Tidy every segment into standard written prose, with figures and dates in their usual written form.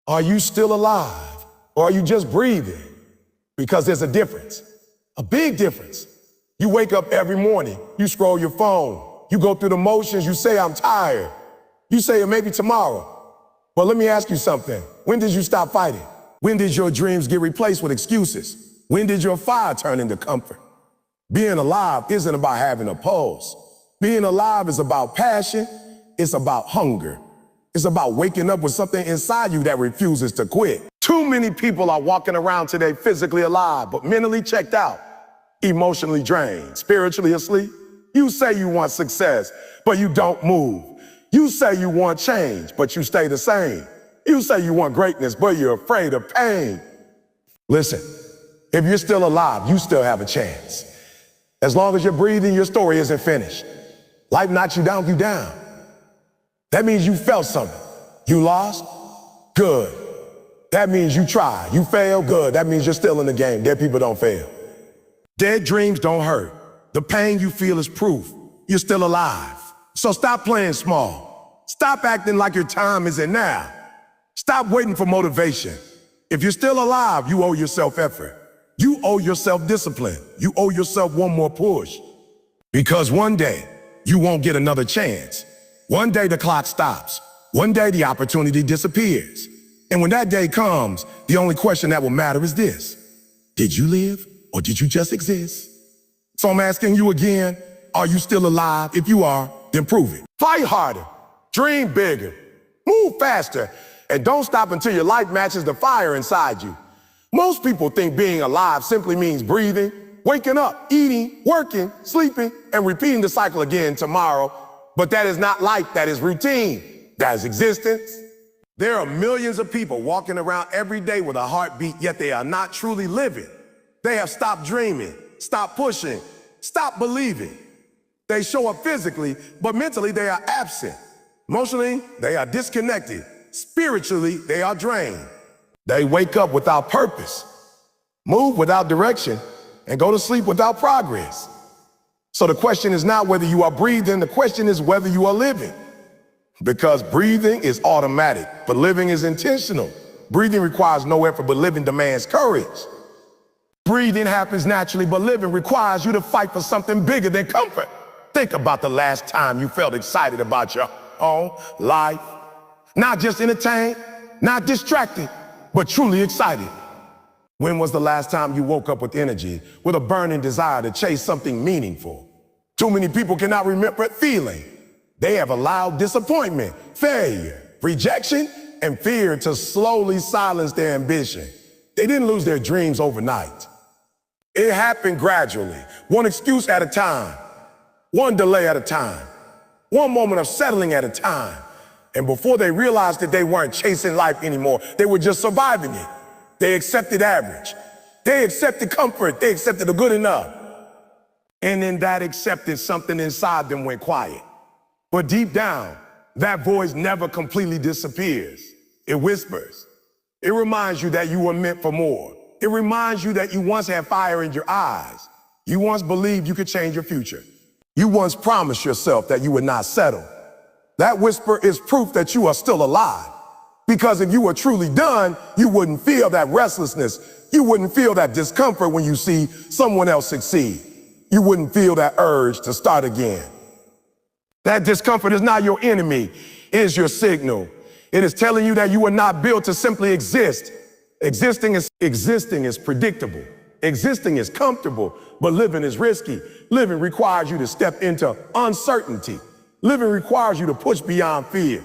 Are you still alive? Or are you just breathing? Because there's a difference, a big difference. You wake up every morning, you scroll your phone, you go through the motions, you say, I'm tired. You say, maybe tomorrow. But let me ask you something. When did you stop fighting? When did your dreams get replaced with excuses? When did your fire turn into comfort? Being alive isn't about having a pulse. Being alive is about passion. It's about hunger. It's about waking up with something inside you that refuses to quit. Too many people are walking around today physically alive, but mentally checked out, emotionally drained, spiritually asleep. You say you want success, but you don't move. You say you want change, but you stay the same. You say you want greatness, but you're afraid of pain. Listen, if you're still alive, you still have a chance. As long as you're breathing, your story isn't finished. Life knocks you down, you down. That means you felt something. You lost? Good. That means you tried. You failed? Good. That means you're still in the game. Dead people don't fail. Dead dreams don't hurt. The pain you feel is proof you're still alive. So stop playing small. Stop acting like your time isn't now. Stop waiting for motivation. If you're still alive, you owe yourself effort. You owe yourself discipline. You owe yourself one more push. Because one day, you won't get another chance. One day the clock stops. One day the opportunity disappears. And when that day comes, the only question that will matter is this: did you live or did you just exist? So I'm asking you again, are you still alive? If you are, then prove it. Fight harder, dream bigger, move faster, and don't stop until your life matches the fire inside you. Most people think being alive simply means breathing, waking up, eating, working, sleeping, and repeating the cycle again tomorrow. But that is not life, that is routine, that is existence. There are millions of people walking around every day with a heartbeat, yet they are not truly living. They have stopped dreaming, stopped pushing, stopped believing. They show up physically, but mentally they are absent. Emotionally, they are disconnected. Spiritually, they are drained. They wake up without purpose, move without direction, and go to sleep without progress. So the question is not whether you are breathing, the question is whether you are living. Because breathing is automatic, but living is intentional. Breathing requires no effort, but living demands courage. Breathing happens naturally, but living requires you to fight for something bigger than comfort. Think about the last time you felt excited about your own life. Not just entertained, not distracted, but truly excited. When was the last time you woke up with energy, with a burning desire to chase something meaningful? Too many people cannot remember feeling. They have allowed disappointment, failure, rejection, and fear to slowly silence their ambition. They didn't lose their dreams overnight. It happened gradually, one excuse at a time, one delay at a time, one moment of settling at a time. And before they realized that they weren't chasing life anymore, they were just surviving it. They accepted average. They accepted comfort. They accepted the good enough. And in that acceptance, something inside them went quiet. But deep down, that voice never completely disappears. It whispers. It reminds you that you were meant for more. It reminds you that you once had fire in your eyes. You once believed you could change your future. You once promised yourself that you would not settle. That whisper is proof that you are still alive. Because if you were truly done, you wouldn't feel that restlessness. You wouldn't feel that discomfort when you see someone else succeed. You wouldn't feel that urge to start again. That discomfort is not your enemy, it is your signal. It is telling you that you were not built to simply exist. Existing is predictable. Existing is comfortable, but living is risky. Living requires you to step into uncertainty. Living requires you to push beyond fear.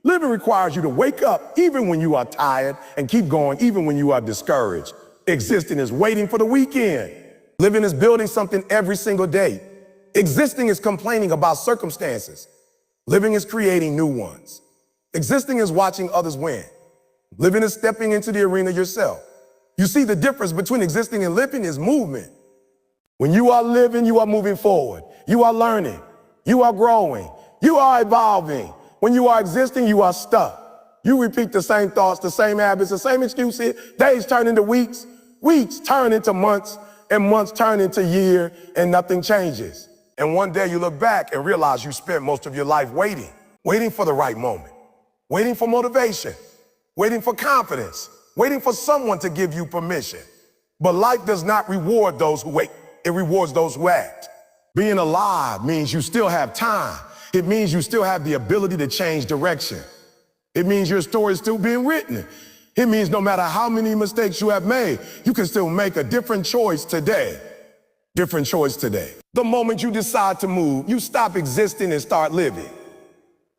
Living requires you to wake up even when you are tired and keep going even when you are discouraged. Existing is waiting for the weekend. Living is building something every single day. Existing is complaining about circumstances. Living is creating new ones. Existing is watching others win. Living is stepping into the arena yourself. You see, the difference between existing and living is movement. When you are living, you are moving forward. You are learning. You are growing. You are evolving. When you are existing, you are stuck. You repeat the same thoughts, the same habits, the same excuses. Days turn into weeks. Weeks turn into months. And months turn into years, and nothing changes. And one day you look back and realize you spent most of your life waiting for the right moment, waiting for motivation, waiting for confidence, waiting for someone to give you permission. But life does not reward those who wait. It rewards those who act. Being alive means you still have time. It means you still have the ability to change direction. It means your story is still being written. It means no matter how many mistakes you have made, you can still make a different choice today. Different choice today. The moment you decide to move, you stop existing and start living.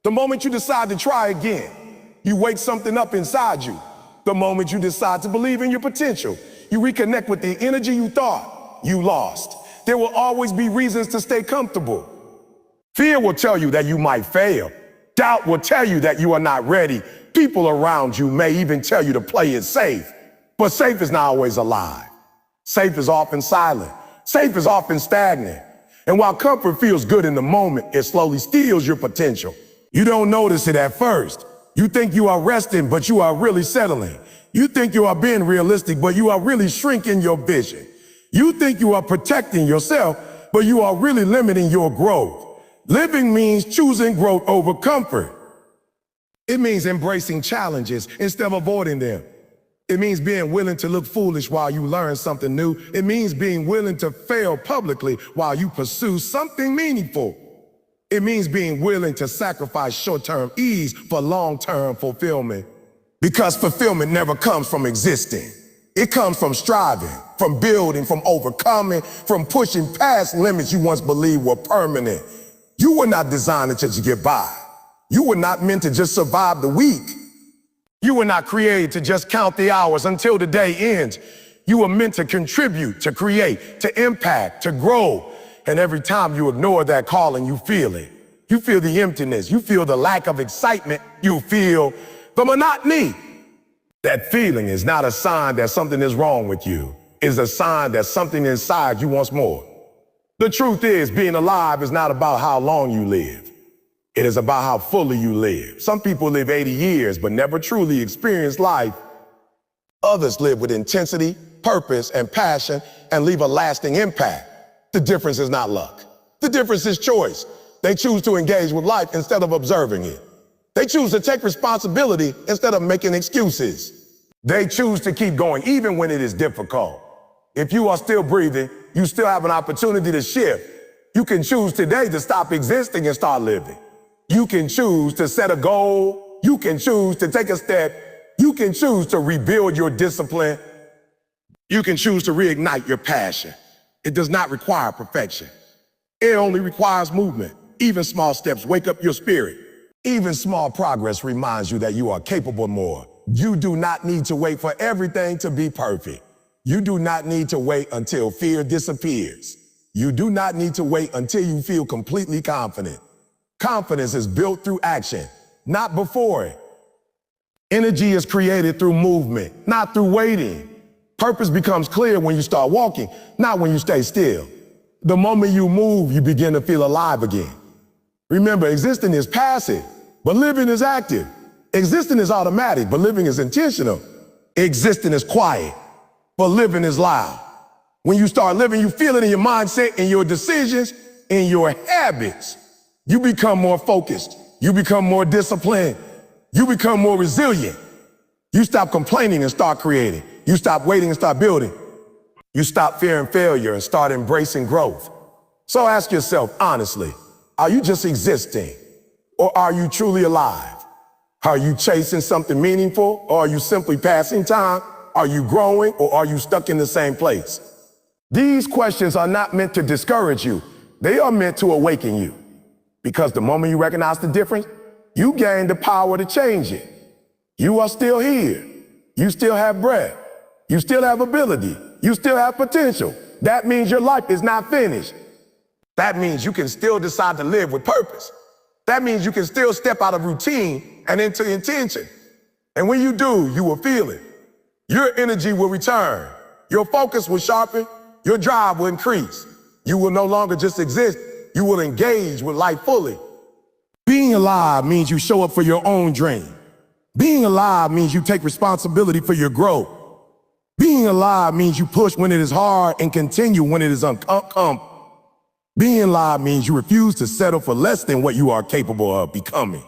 The moment you decide to try again, you wake something up inside you. The moment you decide to believe in your potential, you reconnect with the energy you thought you lost. There will always be reasons to stay comfortable. Fear will tell you that you might fail. Doubt will tell you that you are not ready. People around you may even tell you to play it safe. But safe is not always alive. Safe is often silent. Safe is often stagnant. And while comfort feels good in the moment, it slowly steals your potential. You don't notice it at first. You think you are resting, but you are really settling. You think you are being realistic, but you are really shrinking your vision. You think you are protecting yourself, but you are really limiting your growth. Living means choosing growth over comfort. It means embracing challenges instead of avoiding them. It means being willing to look foolish while you learn something new. It means being willing to fail publicly while you pursue something meaningful. It means being willing to sacrifice short-term ease for long-term fulfillment. Because fulfillment never comes from existing. It comes from striving, from building, from overcoming, from pushing past limits you once believed were permanent. You were not designed to just get by. You were not meant to just survive the week. You were not created to just count the hours until the day ends. You were meant to contribute, to create, to impact, to grow. And every time you ignore that calling, you feel it. You feel the emptiness. You feel the lack of excitement. You feel the monotony. That feeling is not a sign that something is wrong with you. It's a sign that something inside you wants more. The truth is, being alive is not about how long you live. It is about how fully you live. Some people live 80 years but never truly experience life. Others live with intensity, purpose, and passion and leave a lasting impact. The difference is not luck. The difference is choice. They choose to engage with life instead of observing it. They choose to take responsibility instead of making excuses. They choose to keep going even when it is difficult. If you are still breathing, you still have an opportunity to shift. You can choose today to stop existing and start living. You can choose to set a goal. You can choose to take a step. You can choose to rebuild your discipline. You can choose to reignite your passion. It does not require perfection. It only requires movement. Even small steps wake up your spirit. Even small progress reminds you that you are capable more. You do not need to wait for everything to be perfect. You do not need to wait until fear disappears. You do not need to wait until you feel completely confident. Confidence is built through action, not before it. Energy is created through movement, not through waiting. Purpose becomes clear when you start walking, not when you stay still. The moment you move, you begin to feel alive again. Remember, existing is passive, but living is active. Existing is automatic, but living is intentional. Existing is quiet, but living is loud. When you start living, you feel it in your mindset, in your decisions, in your habits. You become more focused. You become more disciplined. You become more resilient. You stop complaining and start creating. You stop waiting and start building. You stop fearing failure and start embracing growth. So ask yourself honestly, are you just existing or are you truly alive? Are you chasing something meaningful or are you simply passing time? Are you growing or are you stuck in the same place? These questions are not meant to discourage you. They are meant to awaken you. Because the moment you recognize the difference, you gain the power to change it. You are still here. You still have breath. You still have ability. You still have potential. That means your life is not finished. That means you can still decide to live with purpose. That means you can still step out of routine and into intention. And when you do, you will feel it. Your energy will return. Your focus will sharpen. Your drive will increase. You will no longer just exist. You will engage with life fully. Being alive means you show up for your own dream. Being alive means you take responsibility for your growth. Being alive means you push when it is hard and continue when it is uncomfortable. Being alive means you refuse to settle for less than what you are capable of becoming.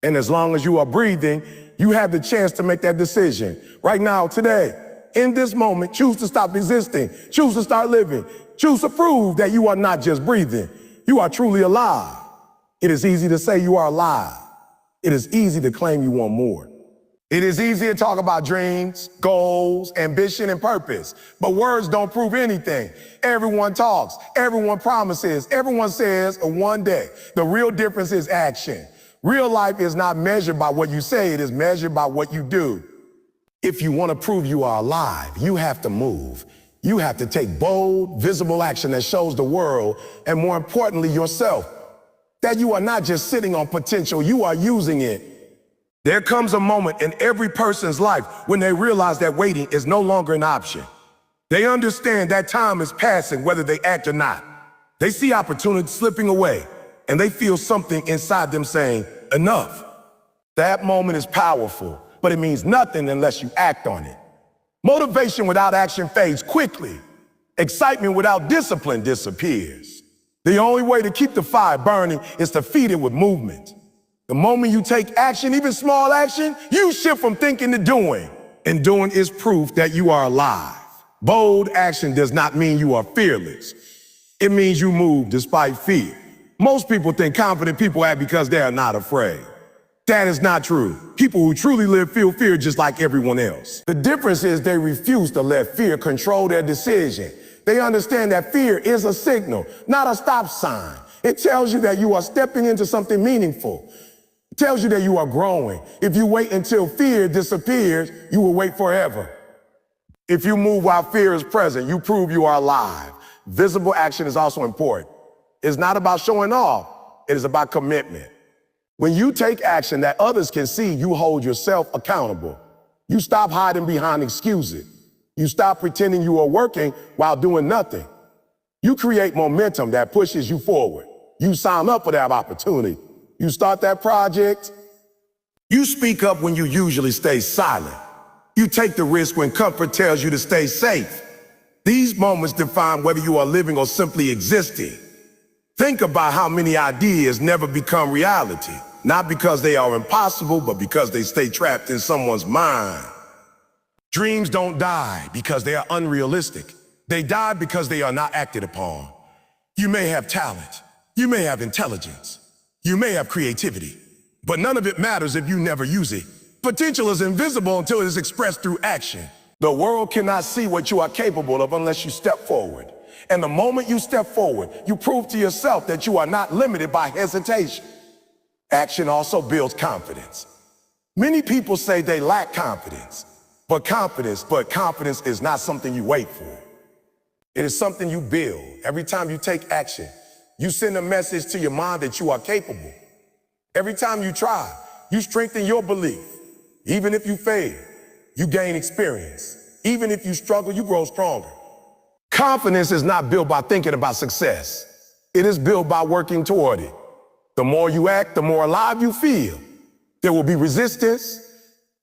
And as long as you are breathing, You have the chance to make that decision. Right now, today, in this moment, choose to stop resisting. Choose to start living. Choose to prove that you are not just breathing. You are truly alive. It is easy to say you are alive. It is easy to claim you want more. It is easy to talk about dreams, goals, ambition, and purpose, but words don't prove anything. Everyone talks, everyone promises, everyone says one day. The real difference is action. Real life is not measured by what you say, it is measured by what you do. If you want to prove you are alive, you have to move. You have to take bold, visible action that shows the world, and more importantly, yourself, that you are not just sitting on potential, you are using it. There comes a moment in every person's life when they realize that waiting is no longer an option. They understand that time is passing whether they act or not. They see opportunity slipping away, and they feel something inside them saying, enough. That moment is powerful, but it means nothing unless you act on it. Motivation without action fades quickly. Excitement without discipline disappears. The only way to keep the fire burning is to feed it with movement. The moment you take action, even small action, you shift from thinking to doing. And doing is proof that you are alive. Bold action does not mean you are fearless. It means you move despite fear. Most people think confident people act because they are not afraid. That is not true. People who truly live feel fear just like everyone else. The difference is they refuse to let fear control their decision. They understand that fear is a signal, not a stop sign. It tells you that you are stepping into something meaningful. It tells you that you are growing. If you wait until fear disappears, you will wait forever. If you move while fear is present, you prove you are alive. Visible action is also important. It's not about showing off, it is about commitment. When you take action that others can see, you hold yourself accountable. You stop hiding behind excuses. You stop pretending you are working while doing nothing. You create momentum that pushes you forward. You sign up for that opportunity. You start that project. You speak up when you usually stay silent. You take the risk when comfort tells you to stay safe. These moments define whether you are living or simply existing. Think about how many ideas never become reality, not because they are impossible, but because they stay trapped in someone's mind. Dreams don't die because they are unrealistic. They die because they are not acted upon. You may have talent, you may have intelligence, you may have creativity, but none of it matters if you never use it. Potential is invisible until it is expressed through action. The world cannot see what you are capable of unless you step forward. And the moment you step forward, you prove to yourself that you are not limited by hesitation. Action also builds confidence. Many people say they lack confidence, but confidence is not something you wait for. It is something you build. Every time you take action, you send a message to your mind that you are capable. Every time you try, you strengthen your belief. Even if you fail, you gain experience. Even if you struggle, you grow stronger. Confidence is not built by thinking about success. It is built by working toward it. The more you act, the more alive you feel. There will be resistance.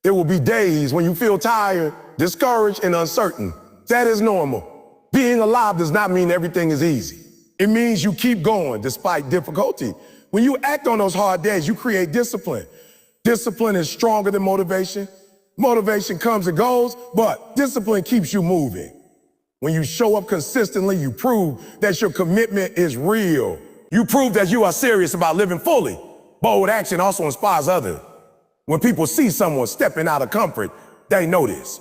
There will be days when you feel tired, discouraged, and uncertain. That is normal. Being alive does not mean everything is easy. It means you keep going despite difficulty. When you act on those hard days, you create discipline. Discipline is stronger than motivation. Motivation comes and goes, but discipline keeps you moving. When you show up consistently, you prove that your commitment is real. You prove that you are serious about living fully. Bold action also inspires others. When people see someone stepping out of comfort, they notice.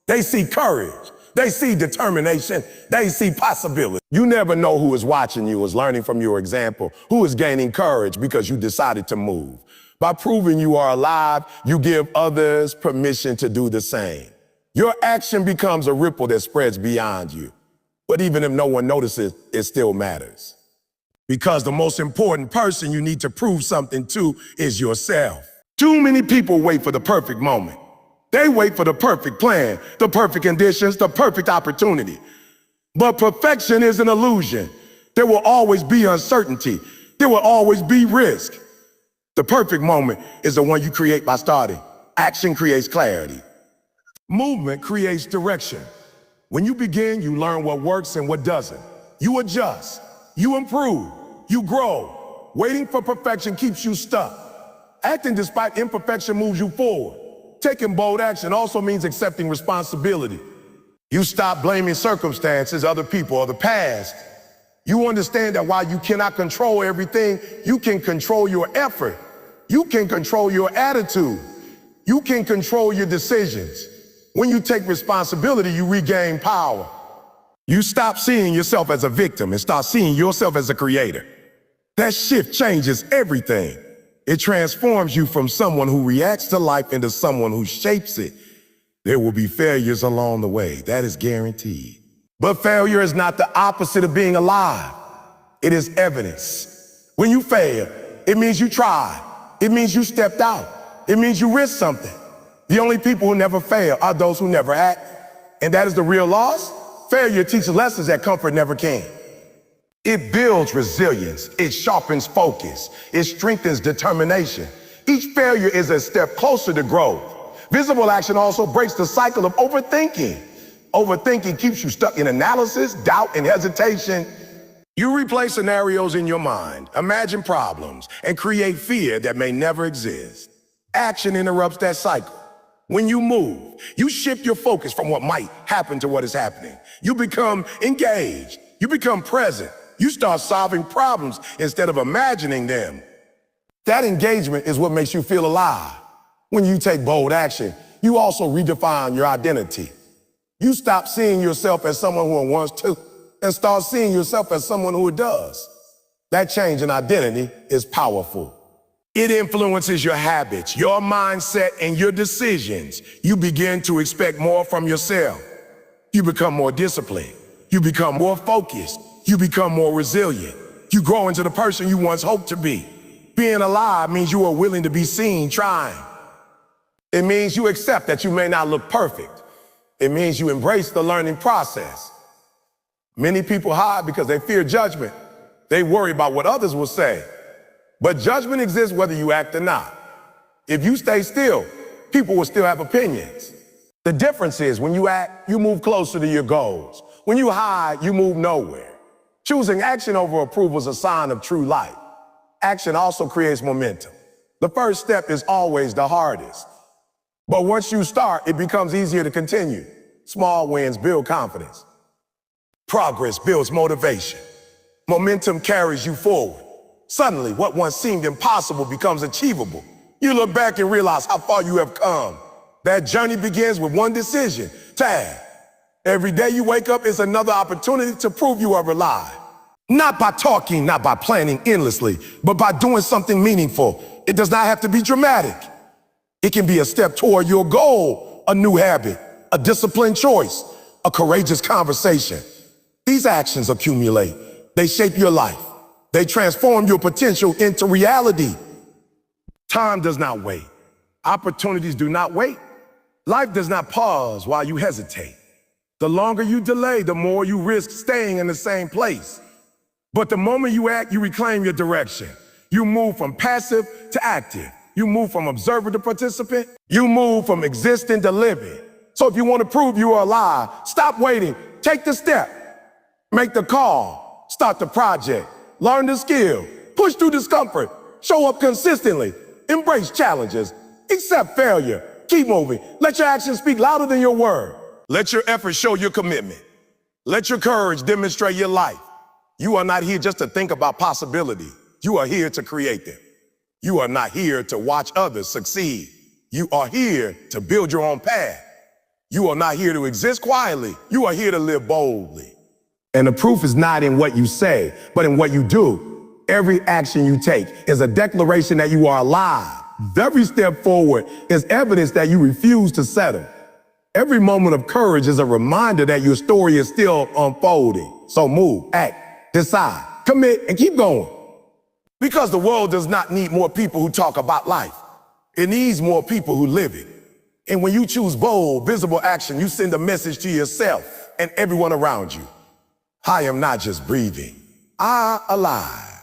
They see courage. They see determination. They see possibility. You never know who is watching you, is learning from your example, who is gaining courage because you decided to move. By proving you are alive, you give others permission to do the same. Your action becomes a ripple that spreads beyond you. But even if no one notices, it still matters. Because the most important person you need to prove something to is yourself. Too many people wait for the perfect moment. They wait for the perfect plan, the perfect conditions, the perfect opportunity. But perfection is an illusion. There will always be uncertainty. There will always be risk. The perfect moment is the one you create by starting. Action creates clarity. Movement creates direction. When you begin, you learn what works and what doesn't. You adjust, you improve, you grow. Waiting for perfection keeps you stuck. Acting despite imperfection moves you forward. Taking bold action also means accepting responsibility. You stop blaming circumstances, other people, or the past. You understand that while you cannot control everything, you can control your effort. You can control your attitude. You can control your decisions. When you take responsibility, you regain power. You stop seeing yourself as a victim and start seeing yourself as a creator. That shift changes everything. It transforms you from someone who reacts to life into someone who shapes it. There will be failures along the way, that is guaranteed. But failure is not the opposite of being alive. It is evidence. When you fail, it means you tried. It means you stepped out. It means you risked something. The only people who never fail are those who never act. And that is the real loss. Failure teaches lessons that comfort never can. It builds resilience. It sharpens focus. It strengthens determination. Each failure is a step closer to growth. Visible action also breaks the cycle of overthinking. Overthinking keeps you stuck in analysis, doubt, and hesitation. You replay scenarios in your mind, imagine problems, and create fear that may never exist. Action interrupts that cycle. When you move, you shift your focus from what might happen to what is happening. You become engaged. You become present. You start solving problems instead of imagining them. That engagement is what makes you feel alive. When you take bold action, you also redefine your identity. You stop seeing yourself as someone who wants to and start seeing yourself as someone who does. That change in identity is powerful. It influences your habits, your mindset, and your decisions. You begin to expect more from yourself. You become more disciplined. You become more focused. You become more resilient. You grow into the person you once hoped to be. Being alive means you are willing to be seen trying. It means you accept that you may not look perfect. It means you embrace the learning process. Many people hide because they fear judgment. They worry about what others will say. But judgment exists whether you act or not. If you stay still, people will still have opinions. The difference is when you act, you move closer to your goals. When you hide, you move nowhere. Choosing action over approval is a sign of true light. Action also creates momentum. The first step is always the hardest. But once you start, it becomes easier to continue. Small wins build confidence. Progress builds motivation. Momentum carries you forward. Suddenly, what once seemed impossible becomes achievable. You look back and realize how far you have come. That journey begins with one decision, tag. Every day you wake up is another opportunity to prove you are alive. Not by talking, not by planning endlessly, but by doing something meaningful. It does not have to be dramatic. It can be a step toward your goal, a new habit, a disciplined choice, a courageous conversation. These actions accumulate. They shape your life. They transform your potential into reality. Time does not wait. Opportunities do not wait. Life does not pause while you hesitate. The longer you delay, the more you risk staying in the same place. But the moment you act, you reclaim your direction. You move from passive to active. You move from observer to participant. You move from existing to living. So if you want to prove you are alive, stop waiting. Take the step. Make the call. Start the project. Learn the skill. Push through discomfort. Show up consistently. Embrace challenges. Accept failure. Keep moving. Let your actions speak louder than your word. Let your efforts show your commitment. Let your courage demonstrate your life. You are not here just to think about possibility. You are here to create them. You are not here to watch others succeed. You are here to build your own path. You are not here to exist quietly. You are here to live boldly. And the proof is not in what you say, but in what you do. Every action you take is a declaration that you are alive. Every step forward is evidence that you refuse to settle. Every moment of courage is a reminder that your story is still unfolding. So move, act, decide, commit, and keep going. Because the world does not need more people who talk about life. It needs more people who live it. And when you choose bold, visible action, you send a message to yourself and everyone around you. I am not just breathing, I am alive.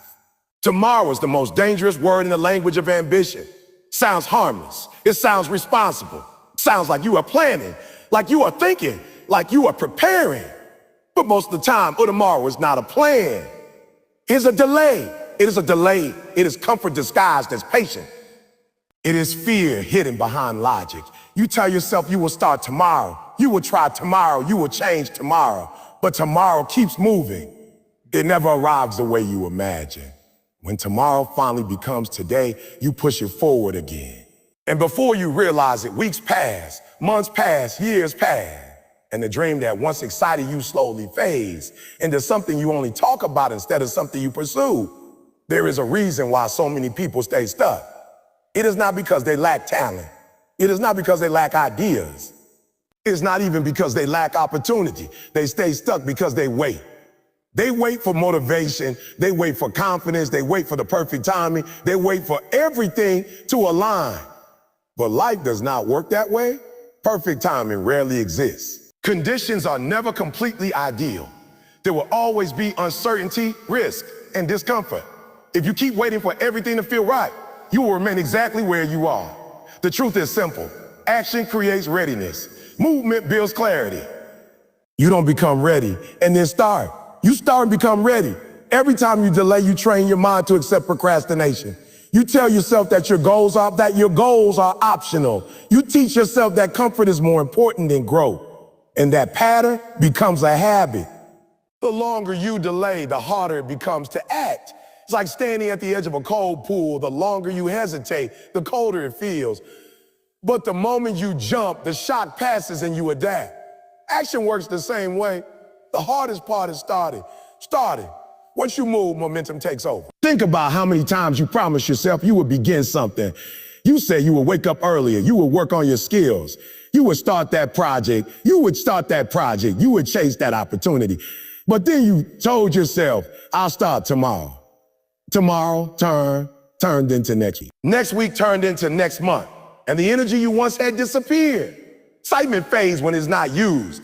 Tomorrow is the most dangerous word in the language of ambition. Sounds harmless. It sounds responsible. Sounds like you are planning, like you are thinking, like you are preparing. But most of the time, tomorrow is not a plan. It's a delay. It is a delay. It is comfort disguised as patience. It is fear hidden behind logic. You tell yourself you will start tomorrow. You will try tomorrow. You will change tomorrow. But tomorrow keeps moving. It never arrives the way you imagine. When tomorrow finally becomes today, you push it forward again. And before you realize it, weeks pass, months pass, years pass. And the dream that once excited you slowly fades into something you only talk about instead of something you pursue. There is a reason why so many people stay stuck. It is not because they lack talent. It is not because they lack ideas. It's not even because they lack opportunity. They stay stuck because they wait. They wait for motivation. They wait for confidence. They wait for the perfect timing. They wait for everything to align. But life does not work that way. Perfect timing rarely exists. Conditions are never completely ideal. There will always be uncertainty, risk, and discomfort. If you keep waiting for everything to feel right, you will remain exactly where you are. The truth is simple. Action creates readiness. Movement builds clarity. You don't become ready and then start. You start and become ready. Every time you delay, you train your mind to accept procrastination. You tell yourself that your goals are optional. You teach yourself that comfort is more important than growth. And that pattern becomes a habit. The longer you delay, the harder it becomes to act. It's like standing at the edge of a cold pool. The longer you hesitate, the colder it feels. But the moment you jump, the shock passes and you adapt. Action works the same way. The hardest part is starting. Once you move, momentum takes over. Think about how many times you promised yourself you would begin something. You said you would wake up earlier. You would work on your skills. You would start that project. You would chase that opportunity. But then you told yourself, I'll start tomorrow. Tomorrow turned into next week. Next week turned into next month. And the energy you once had disappeared. Excitement fades when it's not used.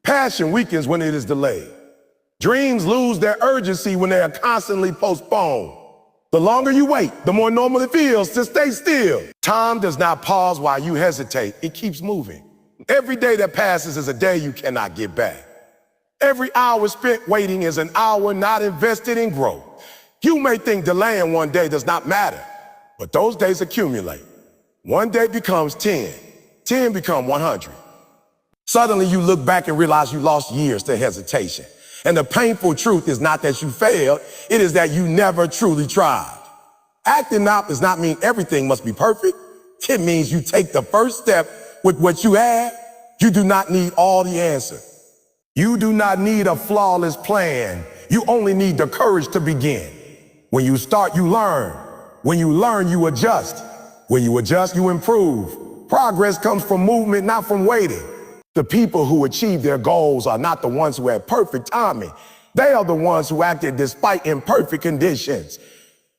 Passion weakens when it is delayed. Dreams lose their urgency when they are constantly postponed. The longer you wait, the more normal it feels to stay still. Time does not pause while you hesitate. It keeps moving. Every day that passes is a day you cannot get back. Every hour spent waiting is an hour not invested in growth. You may think delaying one day does not matter, but those days accumulate. One day becomes 10, 10 become 100. Suddenly you look back and realize you lost years to hesitation. And the painful truth is not that you failed, it is that you never truly tried. Acting out does not mean everything must be perfect. It means you take the first step with what you have. You do not need all the answers. You do not need a flawless plan. You only need the courage to begin. When you start, you learn. When you learn, you adjust. When you adjust, you improve. Progress comes from movement, not from waiting. The people who achieve their goals are not the ones who had perfect timing. They are the ones who acted despite imperfect conditions.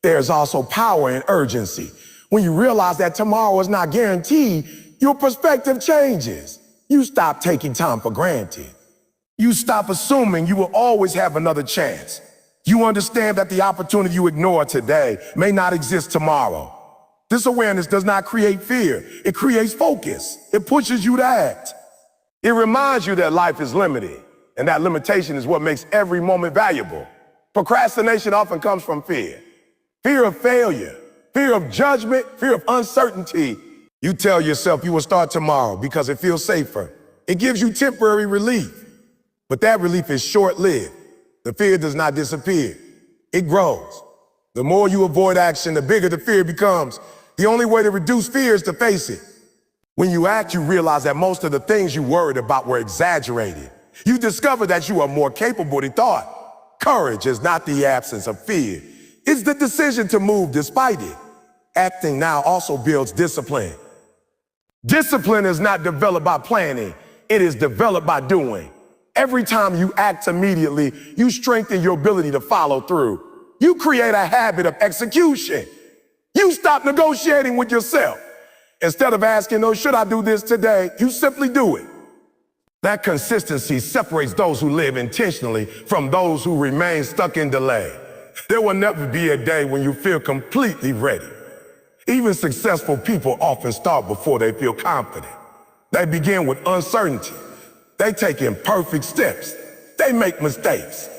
There's also power in urgency. When you realize that tomorrow is not guaranteed, your perspective changes. You stop taking time for granted. You stop assuming you will always have another chance. You understand that the opportunity you ignore today may not exist tomorrow. This awareness does not create fear. It creates focus. It pushes you to act. It reminds you that life is limited, and that limitation is what makes every moment valuable. Procrastination often comes from fear. Fear of failure, fear of judgment, fear of uncertainty. You tell yourself you will start tomorrow because it feels safer. It gives you temporary relief, but that relief is short-lived. The fear does not disappear. It grows. The more you avoid action, the bigger the fear becomes. The only way to reduce fear is to face it. When you act, you realize that most of the things you worried about were exaggerated. You discover that you are more capable than thought. Courage is not the absence of fear. It's the decision to move despite it. Acting now also builds discipline. Discipline is not developed by planning. It is developed by doing. Every time you act immediately, you strengthen your ability to follow through. You create a habit of execution. You stop negotiating with yourself. Instead of asking, oh, should I do this today? You simply do it. That consistency separates those who live intentionally from those who remain stuck in delay. There will never be a day when you feel completely ready. Even successful people often start before they feel confident. They begin with uncertainty. They take imperfect steps. They make mistakes.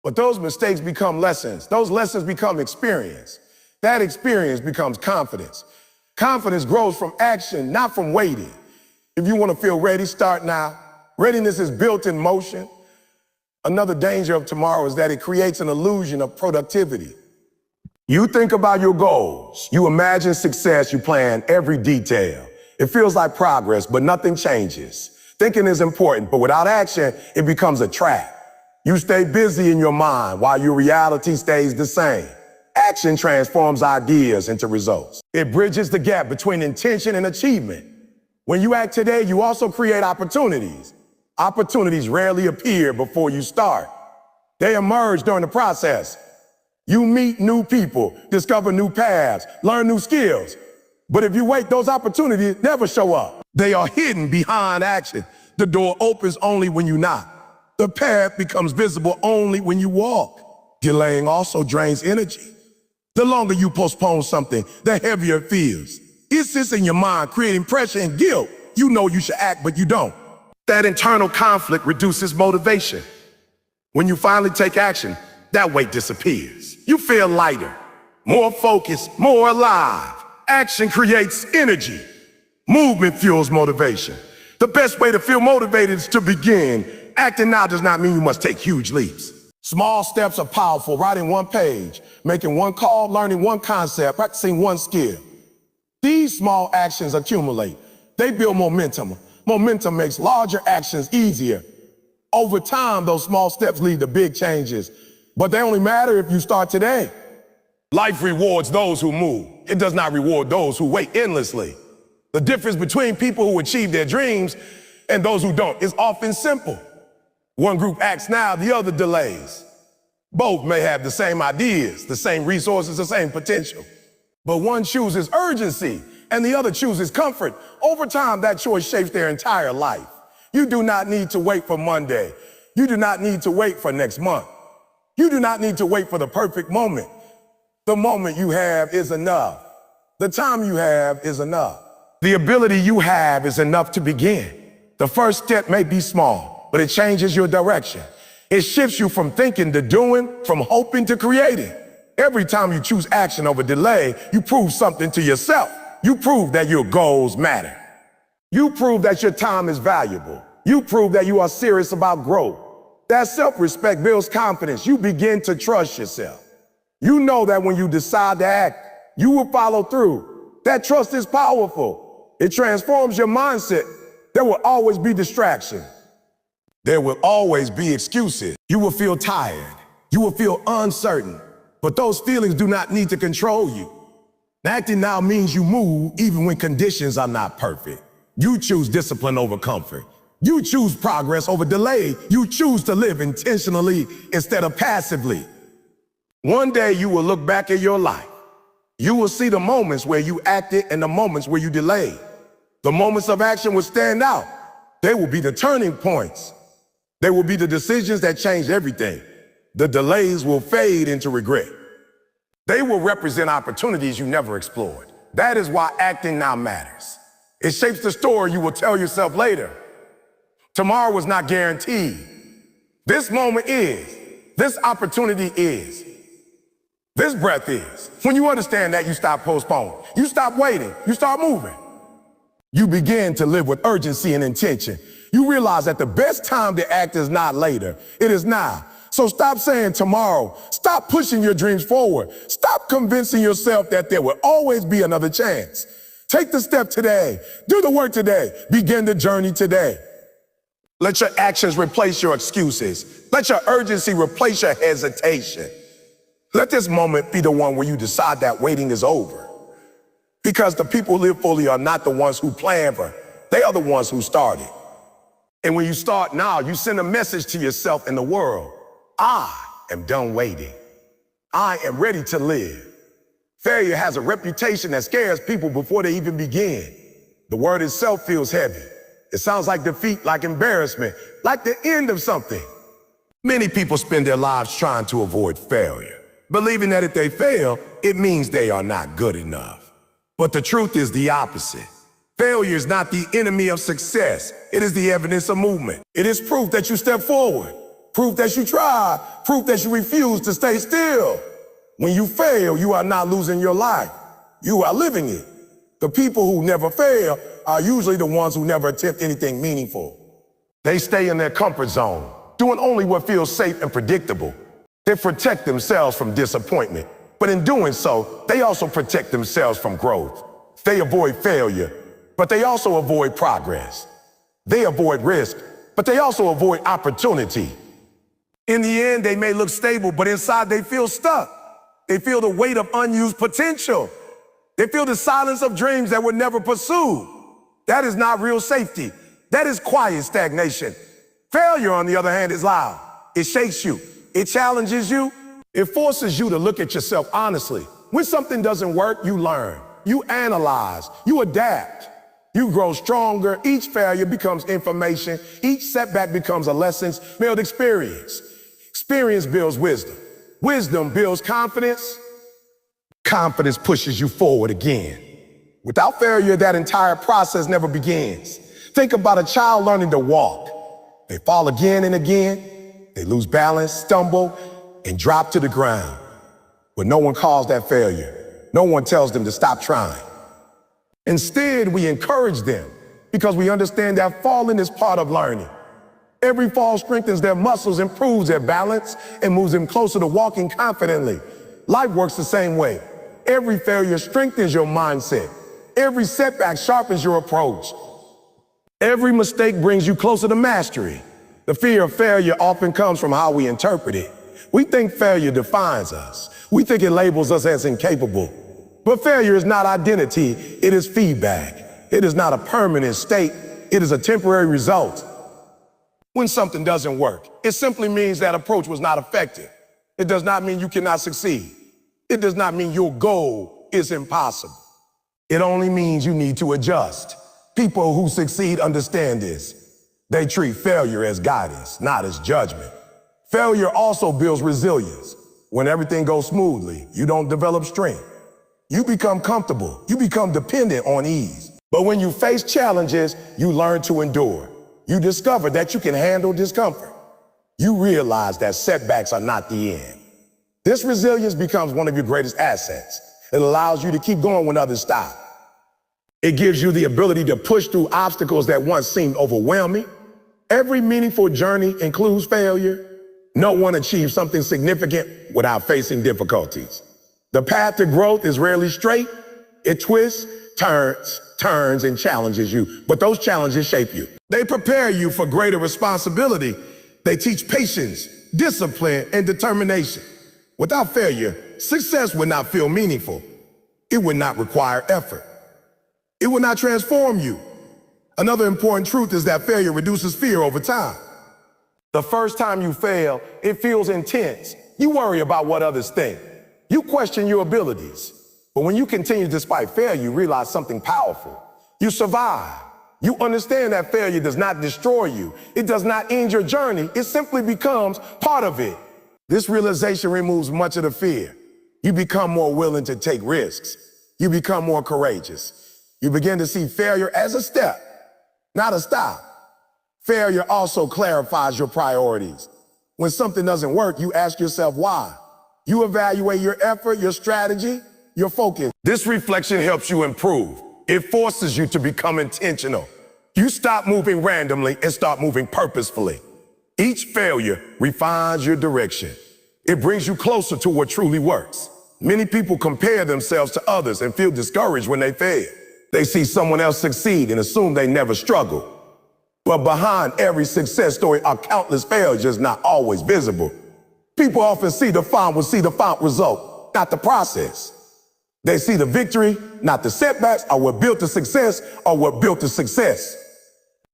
But those mistakes become lessons. Those lessons become experience. That experience becomes confidence. Confidence grows from action, not from waiting. If you want to feel ready, start now. Readiness is built in motion. Another danger of tomorrow is that it creates an illusion of productivity. You think about your goals, you imagine success, you plan every detail. It feels like progress, but nothing changes. Thinking is important, but without action, it becomes a trap. You stay busy in your mind while your reality stays the same. Action transforms ideas into results. It bridges the gap between intention and achievement. When you act today, you also create opportunities. Opportunities rarely appear before you start. They emerge during the process. You meet new people, discover new paths, learn new skills. But if you wait, those opportunities never show up. They are hidden behind action. The door opens only when you knock. The path becomes visible only when you walk. Delaying also drains energy. The longer you postpone something, the heavier it feels. It sits in your mind, creating pressure and guilt. You know you should act, but you don't. That internal conflict reduces motivation. When you finally take action, that weight disappears. You feel lighter, more focused, more alive. Action creates energy. Movement fuels motivation. The best way to feel motivated is to begin. Acting now does not mean you must take huge leaps. Small steps are powerful. Writing one page, making one call, learning one concept, practicing one skill. These small actions accumulate. They build momentum. Momentum makes larger actions easier. Over time, those small steps lead to big changes, but they only matter if you start today. Life rewards those who move. It does not reward those who wait endlessly. The difference between people who achieve their dreams and those who don't is often simple. One group acts now, the other delays. Both may have the same ideas, the same resources, the same potential. But one chooses urgency and the other chooses comfort. Over time, that choice shapes their entire life. You do not need to wait for Monday. You do not need to wait for next month. You do not need to wait for the perfect moment. The moment you have is enough. The time you have is enough. The ability you have is enough to begin. The first step may be small, but it changes your direction. It shifts you from thinking to doing, from hoping to creating. Every time you choose action over delay, you prove something to yourself. You prove that your goals matter. You prove that your time is valuable. You prove that you are serious about growth. That self-respect builds confidence. You begin to trust yourself. You know that when you decide to act, you will follow through. That trust is powerful. It transforms your mindset. There will always be distraction. There will always be excuses. You will feel tired. You will feel uncertain. But those feelings do not need to control you. Acting now means you move even when conditions are not perfect. You choose discipline over comfort. You choose progress over delay. You choose to live intentionally instead of passively. One day you will look back at your life. You will see the moments where you acted and the moments where you delayed. The moments of action will stand out. They will be the turning points. They will be the decisions that change everything. The delays will fade into regret. They will represent opportunities you never explored. That is why acting now matters. It shapes the story you will tell yourself later. Tomorrow is not guaranteed. This moment is. This opportunity is. This breath is. When you understand that, you stop postponing. You stop waiting. You start moving. You begin to live with urgency and intention. You realize that the best time to act is not later. It is now. So stop saying tomorrow. Stop pushing your dreams forward. Stop convincing yourself that there will always be another chance. Take the step today. Do the work today. Begin the journey today. Let your actions replace your excuses. Let your urgency replace your hesitation. Let this moment be the one where you decide that waiting is over. Because the people who live fully are not the ones who plan for. They are the ones who started. And when you start now, you send a message to yourself and the world. I am done waiting. I am ready to live. Failure has a reputation that scares people before they even begin. The word itself feels heavy. It sounds like defeat, like embarrassment, like the end of something. Many people spend their lives trying to avoid failure, believing that if they fail, it means they are not good enough. But the truth is the opposite. Failure is not the enemy of success. It is the evidence of movement. It is proof that you step forward, proof that you try, proof that you refuse to stay still. When you fail, you are not losing your life. You are living it. The people who never fail are usually the ones who never attempt anything meaningful. They stay in their comfort zone, doing only what feels safe and predictable. They protect themselves from disappointment, but in doing so, they also protect themselves from growth. They avoid failure, but they also avoid progress. They avoid risk, but they also avoid opportunity. In the end, they may look stable, but inside they feel stuck. They feel the weight of unused potential. They feel the silence of dreams that were never pursued. That is not real safety. That is quiet stagnation. Failure, on the other hand, is loud. It shakes you. It challenges you. It forces you to look at yourself honestly. When something doesn't work, you learn. You analyze. You adapt. You grow stronger. Each failure becomes information. Each setback becomes a lesson-filled experience. Experience builds wisdom. Wisdom builds confidence. Confidence pushes you forward again. Without failure, that entire process never begins. Think about a child learning to walk. They fall again and again. They lose balance, stumble, and drop to the ground. But no one calls that failure. No one tells them to stop trying. Instead, we encourage them because we understand that falling is part of learning. Every fall strengthens their muscles, improves their balance, and moves them closer to walking confidently. Life works the same way. Every failure strengthens your mindset. Every setback sharpens your approach. Every mistake brings you closer to mastery. The fear of failure often comes from how we interpret it. We think failure defines us. We think it labels us as incapable. But failure is not identity, it is feedback. It is not a permanent state, it is a temporary result. When something doesn't work, it simply means that approach was not effective. It does not mean you cannot succeed. It does not mean your goal is impossible. It only means you need to adjust. People who succeed understand this. They treat failure as guidance, not as judgment. Failure also builds resilience. When everything goes smoothly, you don't develop strength. You become comfortable. You become dependent on ease. But when you face challenges, you learn to endure. You discover that you can handle discomfort. You realize that setbacks are not the end. This resilience becomes one of your greatest assets. It allows you to keep going when others stop. It gives you the ability to push through obstacles that once seemed overwhelming. Every meaningful journey includes failure. No one achieves something significant without facing difficulties. The path to growth is rarely straight. It twists, turns, and challenges you. But those challenges shape you. They prepare you for greater responsibility. They teach patience, discipline, and determination. Without failure, success would not feel meaningful. It would not require effort. It would not transform you. Another important truth is that failure reduces fear over time. The first time you fail, it feels intense. You worry about what others think. You question your abilities. But when you continue despite failure, you realize something powerful. You survive. You understand that failure does not destroy you. It does not end your journey. It simply becomes part of it. This realization removes much of the fear. You become more willing to take risks. You become more courageous. You begin to see failure as a step, not a stop. Failure also clarifies your priorities. When something doesn't work, you ask yourself why. You evaluate your effort, your strategy, your focus. This reflection helps you improve. It forces you to become intentional. You stop moving randomly and start moving purposefully. Each failure refines your direction. It brings you closer to what truly works. Many people compare themselves to others and feel discouraged when they fail. They see someone else succeed and assume they never struggle. But behind every success story are countless failures not always visible. People often see the final result, not the process. They see the victory, not the setbacks, or what built the success, or what built the success.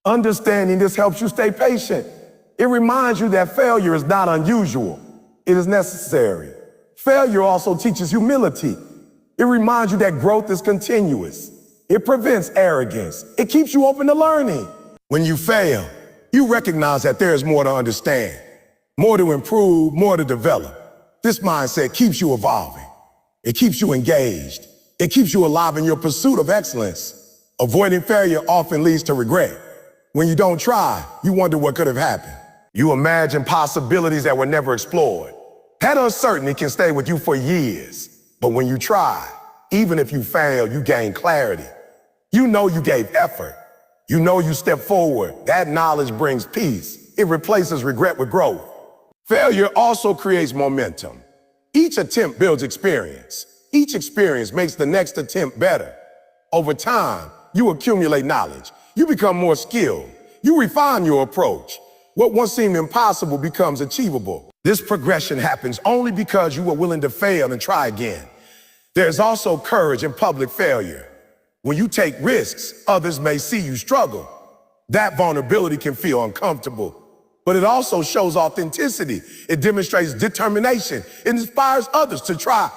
Understanding this helps you stay patient. It reminds you that failure is not unusual. It is necessary. Failure also teaches humility. It reminds you that growth is continuous. It prevents arrogance. It keeps you open to learning. When you fail, you recognize that there is more to understand, more to improve, more to develop. This mindset keeps you evolving. It keeps you engaged. It keeps you alive in your pursuit of excellence. Avoiding failure often leads to regret. When you don't try, you wonder what could have happened. You imagine possibilities that were never explored. That uncertainty can stay with you for years. But when you try, even if you fail, you gain clarity. You know you gave effort. You know you stepped forward. That knowledge brings peace. It replaces regret with growth. Failure also creates momentum. Each attempt builds experience. Each experience makes the next attempt better. Over time, you accumulate knowledge. You become more skilled. You refine your approach. What once seemed impossible becomes achievable. This progression happens only because you were willing to fail and try again. There's also courage in public failure. When you take risks, others may see you struggle. That vulnerability can feel uncomfortable, but it also shows authenticity. It demonstrates determination. It inspires others to try.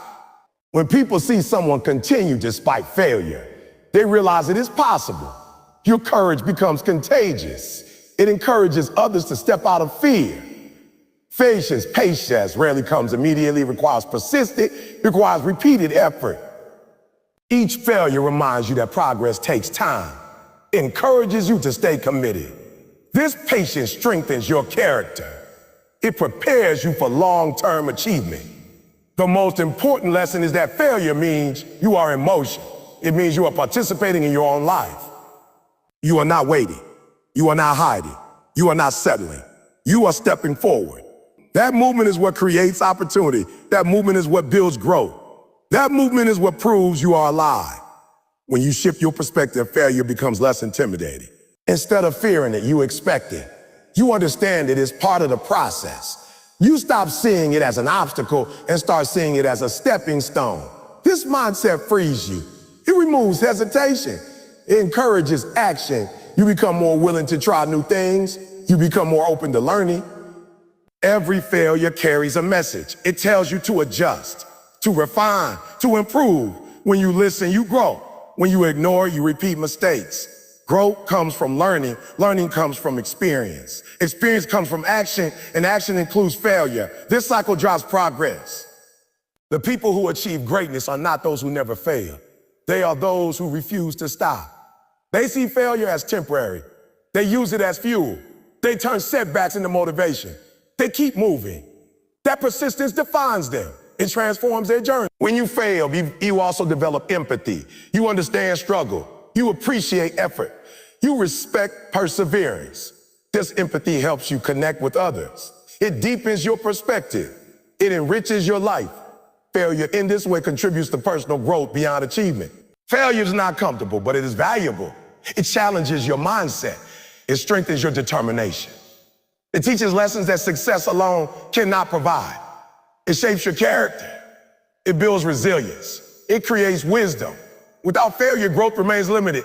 When people see someone continue despite failure, they realize it is possible. Your courage becomes contagious. It encourages others to step out of fear. Patience rarely comes immediately, requires persistence, requires repeated effort. Each failure reminds you that progress takes time. It encourages you to stay committed. This patience strengthens your character. It prepares you for long-term achievement. The most important lesson is that failure means you are in motion. It means you are participating in your own life. You are not waiting. You are not hiding. You are not settling. You are stepping forward. That movement is what creates opportunity. That movement is what builds growth. That movement is what proves you are alive. When you shift your perspective, failure becomes less intimidating. Instead of fearing it, you expect it. You understand it is part of the process. You stop seeing it as an obstacle and start seeing it as a stepping stone. This mindset frees you. It removes hesitation. It encourages action. You become more willing to try new things. You become more open to learning. Every failure carries a message. It tells you to adjust, to refine, to improve. When you listen, you grow. When you ignore, you repeat mistakes. Growth comes from learning. Learning comes from experience. Experience comes from action, and action includes failure. This cycle drives progress. The people who achieve greatness are not those who never fail. They are those who refuse to stop. They see failure as temporary. They use it as fuel. They turn setbacks into motivation. They keep moving. That persistence defines them. It transforms their journey. When you fail, you also develop empathy. You understand struggle. You appreciate effort. You respect perseverance. This empathy helps you connect with others. It deepens your perspective. It enriches your life. Failure in this way contributes to personal growth beyond achievement. Failure is not comfortable, but it is valuable. It challenges your mindset. It strengthens your determination. It teaches lessons that success alone cannot provide. It shapes your character. It builds resilience. It creates wisdom. Without failure, growth remains limited.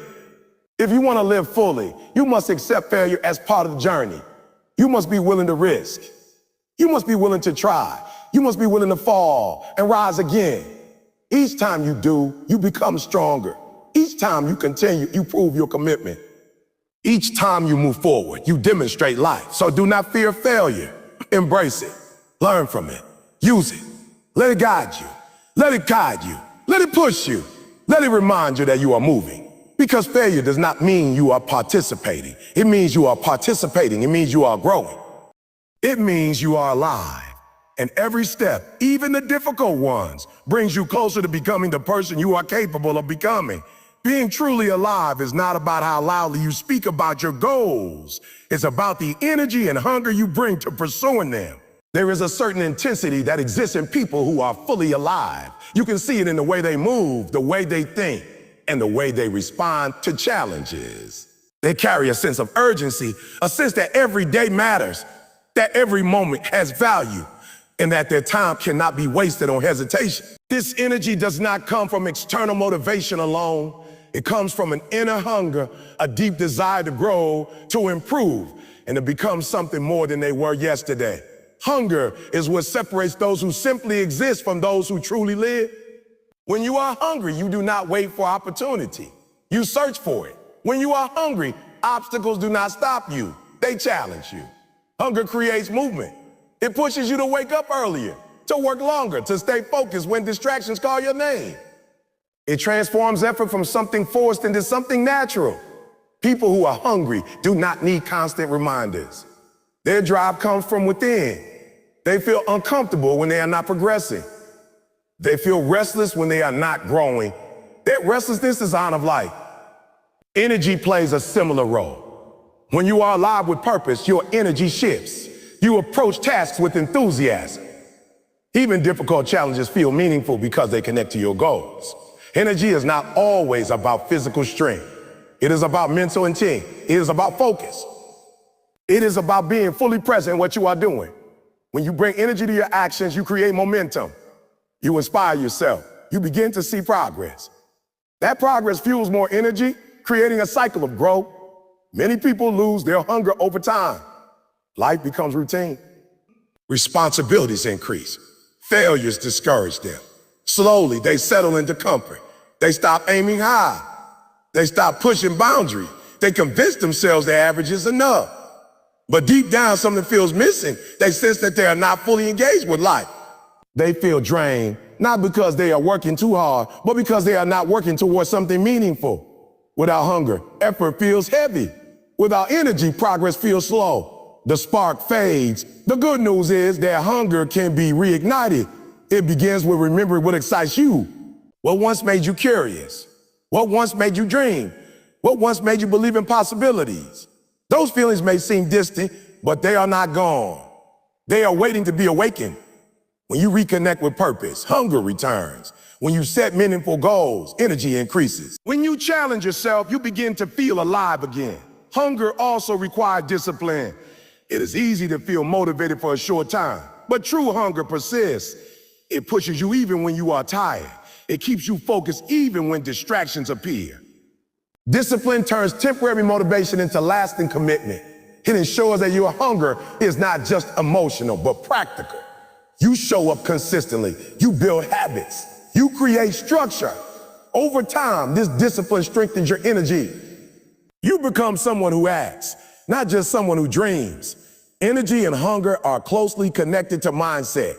If you want to live fully, you must accept failure as part of the journey. You must be willing to risk. You must be willing to try. You must be willing to fall and rise again. Each time you do, you become stronger. Each time you continue, you prove your commitment. Each time you move forward, you demonstrate life. So do not fear failure. Embrace it. Learn from it. Use it. Let it guide you. Let it guide you. Let it push you. Let it remind you that you are moving. Because failure does not mean you are participating. It means you are participating. It means you are growing. It means you are alive. And every step, even the difficult ones, brings you closer to becoming the person you are capable of becoming. Being truly alive is not about how loudly you speak about your goals. It's about the energy and hunger you bring to pursuing them. There is a certain intensity that exists in people who are fully alive. You can see it in the way they move, the way they think, and the way they respond to challenges. They carry a sense of urgency, a sense that every day matters, that every moment has value, and that their time cannot be wasted on hesitation. This energy does not come from external motivation alone. It comes from an inner hunger, a deep desire to grow, to improve, and to become something more than they were yesterday. Hunger is what separates those who simply exist from those who truly live. When you are hungry, you do not wait for opportunity. You search for it. When you are hungry, obstacles do not stop you. They challenge you. Hunger creates movement. It pushes you to wake up earlier, to work longer, to stay focused when distractions call your name. It transforms effort from something forced into something natural. People who are hungry do not need constant reminders. Their drive comes from within. They feel uncomfortable when they are not progressing. They feel restless when they are not growing. That restlessness is a sign of life. Energy plays a similar role. When you are alive with purpose, your energy shifts. You approach tasks with enthusiasm. Even difficult challenges feel meaningful because they connect to your goals. Energy is not always about physical strength. It is about mental intent. It is about focus. It is about being fully present in what you are doing. When you bring energy to your actions, you create momentum. You inspire yourself. You begin to see progress. That progress fuels more energy, creating a cycle of growth. Many people lose their hunger over time. Life becomes routine. Responsibilities increase. Failures discourage them. Slowly, they settle into comfort. They stop aiming high. They stop pushing boundaries. They convince themselves their average is enough. But deep down, something feels missing. They sense that they are not fully engaged with life. They feel drained, not because they are working too hard, but because they are not working towards something meaningful. Without hunger, effort feels heavy. Without energy, progress feels slow. The spark fades. The good news is that hunger can be reignited. It begins with remembering what excites you. What once made you curious? What once made you dream? What once made you believe in possibilities? Those feelings may seem distant, but they are not gone. They are waiting to be awakened. When you reconnect with purpose, hunger returns. When you set meaningful goals, energy increases. When you challenge yourself, you begin to feel alive again. Hunger also requires discipline. It is easy to feel motivated for a short time, but true hunger persists. It pushes you even when you are tired. It keeps you focused even when distractions appear. Discipline turns temporary motivation into lasting commitment. It ensures that your hunger is not just emotional, but practical. You show up consistently. You build habits. You create structure. Over time, this discipline strengthens your energy. You become someone who acts, not just someone who dreams. Energy and hunger are closely connected to mindset.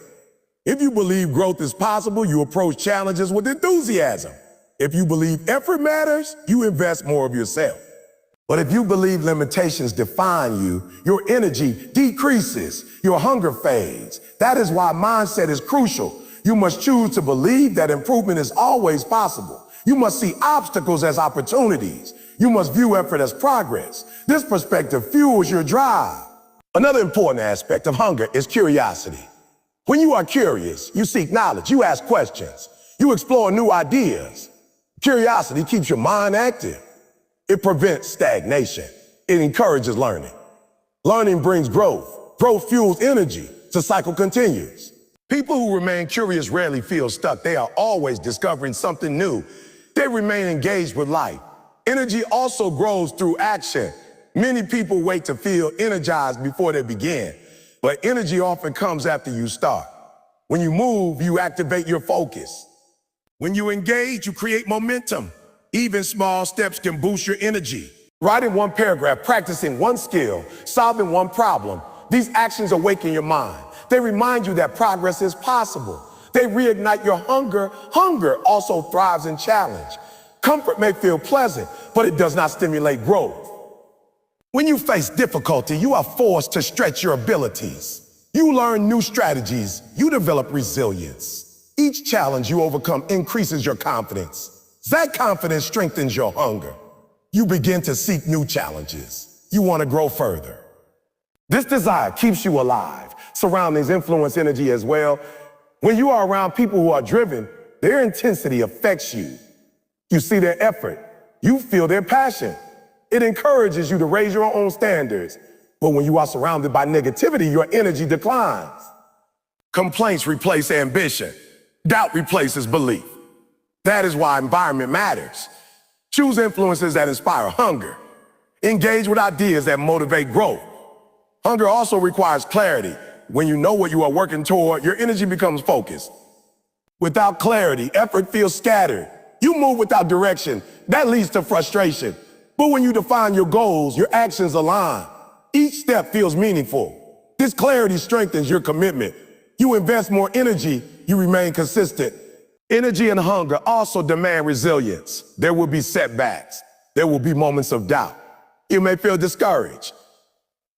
If you believe growth is possible, you approach challenges with enthusiasm. If you believe effort matters, you invest more of yourself. But if you believe limitations define you, your energy decreases, your hunger fades. That is why mindset is crucial. You must choose to believe that improvement is always possible. You must see obstacles as opportunities. You must view effort as progress. This perspective fuels your drive. Another important aspect of hunger is curiosity. When you are curious, you seek knowledge, you ask questions, you explore new ideas. Curiosity keeps your mind active. It prevents stagnation. It encourages learning. Learning brings growth. Growth fuels energy. The cycle continues. People who remain curious rarely feel stuck. They are always discovering something new. They remain engaged with life. Energy also grows through action. Many people wait to feel energized before they begin, but energy often comes after you start. When you move, you activate your focus. When you engage, you create momentum. Even small steps can boost your energy. Writing one paragraph, practicing one skill, solving one problem. These actions awaken your mind. They remind you that progress is possible. They reignite your hunger. Hunger also thrives in challenge. Comfort may feel pleasant, but it does not stimulate growth. When you face difficulty, you are forced to stretch your abilities. You learn new strategies. You develop resilience. Each challenge you overcome increases your confidence. That confidence strengthens your hunger. You begin to seek new challenges. You want to grow further. This desire keeps you alive. Surroundings influence energy as well. When you are around people who are driven, their intensity affects you. You see their effort. You feel their passion. It encourages you to raise your own standards. But when you are surrounded by negativity, your energy declines. Complaints replace ambition. Doubt replaces belief. That is why environment matters. Choose influences that inspire hunger. Engage with ideas that motivate growth. Hunger also requires clarity. When you know what you are working toward, your energy becomes focused. Without clarity, effort feels scattered. You move without direction. That leads to frustration. But when you define your goals, your actions align. Each step feels meaningful. This clarity strengthens your commitment. You invest more energy, you remain consistent. Energy and hunger also demand resilience. There will be setbacks. There will be moments of doubt. You may feel discouraged.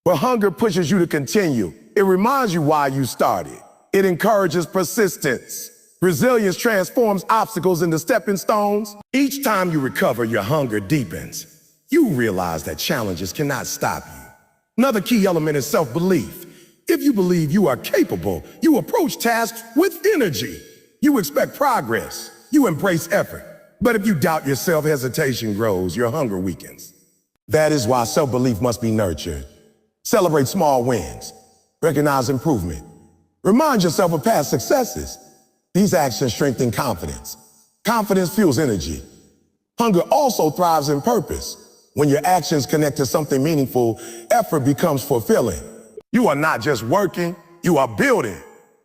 But hunger pushes you to continue. It reminds you why you started. It encourages persistence. Resilience transforms obstacles into stepping stones. Each time you recover, your hunger deepens. You realize that challenges cannot stop you. Another key element is self-belief. If you believe you are capable, you approach tasks with energy. You expect progress. You embrace effort. But if you doubt yourself, hesitation grows, your hunger weakens. That is why self-belief must be nurtured. Celebrate small wins. Recognize improvement. Remind yourself of past successes. These actions strengthen confidence. Confidence fuels energy. Hunger also thrives in purpose. When your actions connect to something meaningful, effort becomes fulfilling. You are not just working, you are building.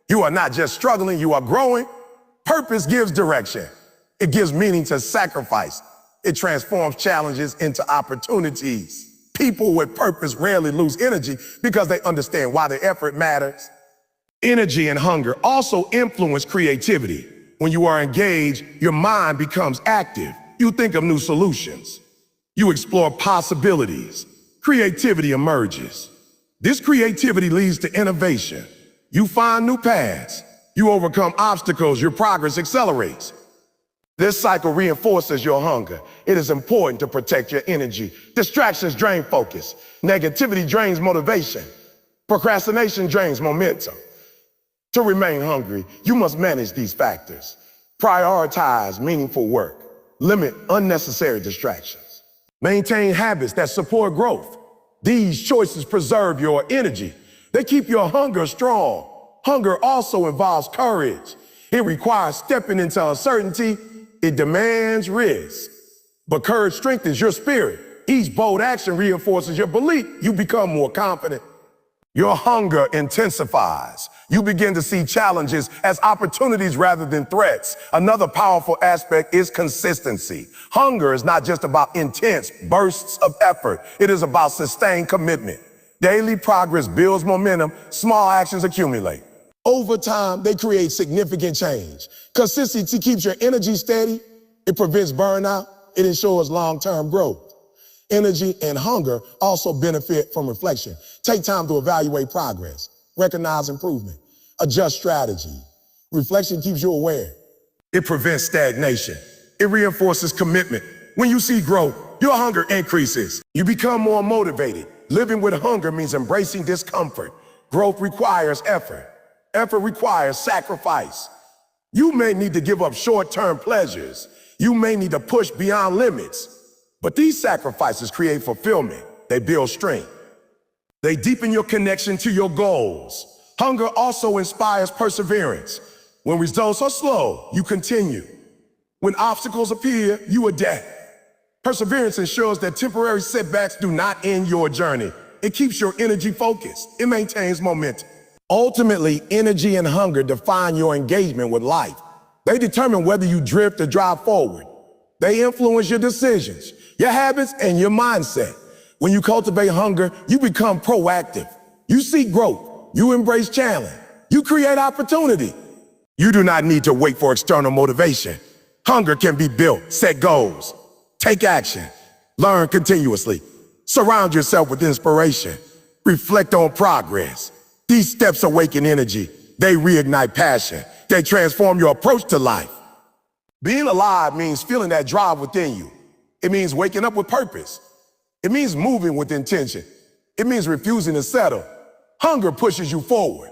You are not just struggling, you are growing. Purpose gives direction. It gives meaning to sacrifice. It transforms challenges into opportunities. People with purpose rarely lose energy because they understand why the effort matters. Energy and hunger also influence creativity. When you are engaged, your mind becomes active. You think of new solutions. You explore possibilities. Creativity emerges. This creativity leads to innovation. You find new paths. You overcome obstacles. Your progress accelerates. This cycle reinforces your hunger. It is important to protect your energy. Distractions drain focus. Negativity drains motivation. Procrastination drains momentum. To remain hungry, you must manage these factors. Prioritize meaningful work. Limit unnecessary distractions. Maintain habits that support growth. These choices preserve your energy. They keep your hunger strong. Hunger also involves courage. It requires stepping into uncertainty. It demands risk. But courage strengthens your spirit. Each bold action reinforces your belief. You become more confident. Your hunger intensifies. You begin to see challenges as opportunities rather than threats. Another powerful aspect is consistency. Hunger is not just about intense bursts of effort. It is about sustained commitment. Daily progress builds momentum. Small actions accumulate. Over time, they create significant change. Consistency keeps your energy steady. It prevents burnout. It ensures long-term growth. Energy and hunger also benefit from reflection. Take time to evaluate progress, recognize improvement, adjust strategy. Reflection keeps you aware. It prevents stagnation. It reinforces commitment. When you see growth, your hunger increases. You become more motivated. Living with hunger means embracing discomfort. Growth requires effort. Effort requires sacrifice. You may need to give up short-term pleasures. You may need to push beyond limits. But these sacrifices create fulfillment. They build strength. They deepen your connection to your goals. Hunger also inspires perseverance. When results are slow, you continue. When obstacles appear, you adapt. Perseverance ensures that temporary setbacks do not end your journey. It keeps your energy focused. It maintains momentum. Ultimately, energy and hunger define your engagement with life. They determine whether you drift or drive forward. They influence your decisions, your habits, and your mindset. When you cultivate hunger, you become proactive. You seek growth. You embrace challenge. You create opportunity. You do not need to wait for external motivation. Hunger can be built. Set goals. Take action. Learn continuously. Surround yourself with inspiration. Reflect on progress. These steps awaken energy. They reignite passion. They transform your approach to life. Being alive means feeling that drive within you. It means waking up with purpose. It means moving with intention. It means refusing to settle. Hunger pushes you forward.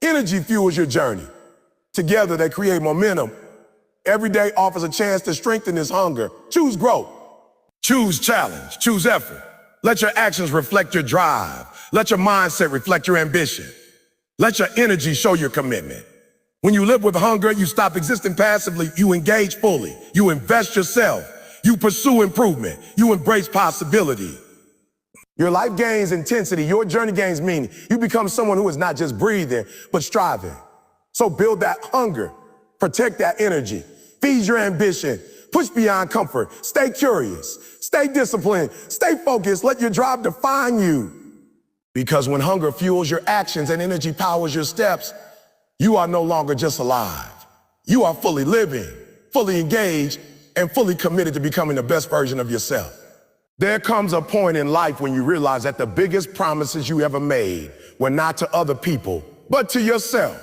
Energy fuels your journey. Together, they create momentum. Every day offers a chance to strengthen this hunger. Choose growth. Choose challenge. Choose effort. Let your actions reflect your drive. Let your mindset reflect your ambition. Let your energy show your commitment. When you live with hunger, you stop existing passively. You engage fully. You invest yourself. You pursue improvement. You embrace possibility. Your life gains intensity. Your journey gains meaning. You become someone who is not just breathing, but striving. So build that hunger. Protect that energy. Feed your ambition. Push beyond comfort. Stay curious. Stay disciplined. Stay focused. Let your drive define you. Because when hunger fuels your actions and energy powers your steps, you are no longer just alive. You are fully living, fully engaged, and fully committed to becoming the best version of yourself. There comes a point in life when you realize that the biggest promises you ever made were not to other people, but to yourself.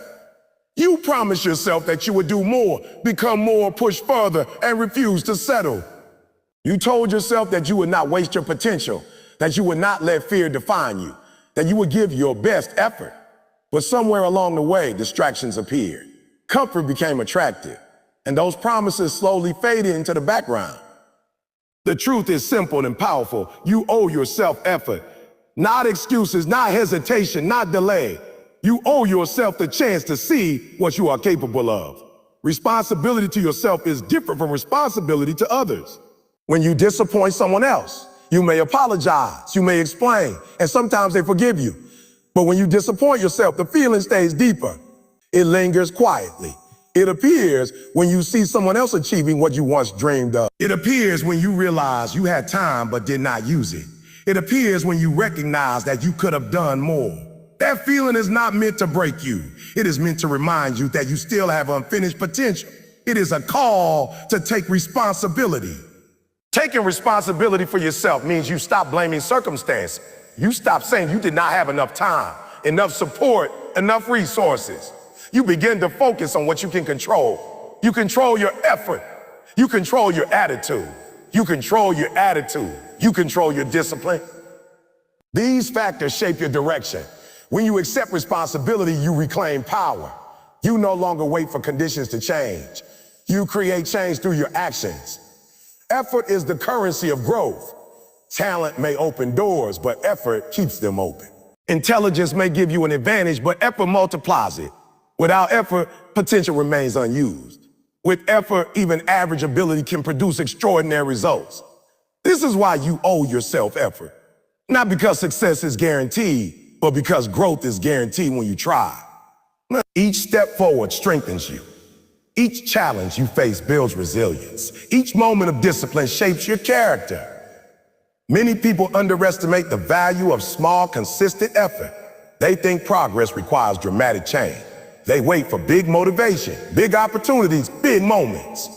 You promised yourself that you would do more, become more, push further, and refuse to settle. You told yourself that you would not waste your potential, that you would not let fear define you, that you would give your best effort. But somewhere along the way, distractions appeared. Comfort became attractive, and those promises slowly faded into the background. The truth is simple and powerful. You owe yourself effort. Not excuses, not hesitation, not delay. You owe yourself the chance to see what you are capable of. Responsibility to yourself is different from responsibility to others. When you disappoint someone else, you may apologize, you may explain, and sometimes they forgive you. But when you disappoint yourself, the feeling stays deeper. It lingers quietly. It appears when you see someone else achieving what you once dreamed of. It appears when you realize you had time but did not use it. It appears when you recognize that you could have done more. That feeling is not meant to break you. It is meant to remind you that you still have unfinished potential. It is a call to take responsibility. Taking responsibility for yourself means you stop blaming circumstances. You stop saying you did not have enough time, enough support, enough resources. You begin to focus on what you can control. You control your effort. You control your attitude. You control your attitude. You control your discipline. These factors shape your direction. When you accept responsibility, you reclaim power. You no longer wait for conditions to change. You create change through your actions. Effort is the currency of growth. Talent may open doors, but effort keeps them open. Intelligence may give you an advantage, but effort multiplies it. Without effort, potential remains unused. With effort, even average ability can produce extraordinary results. This is why you owe yourself effort. Not because success is guaranteed, but because growth is guaranteed when you try. Each step forward strengthens you. Each challenge you face builds resilience. Each moment of discipline shapes your character. Many people underestimate the value of small, consistent effort. They think progress requires dramatic change. They wait for big motivation, big opportunities, big moments.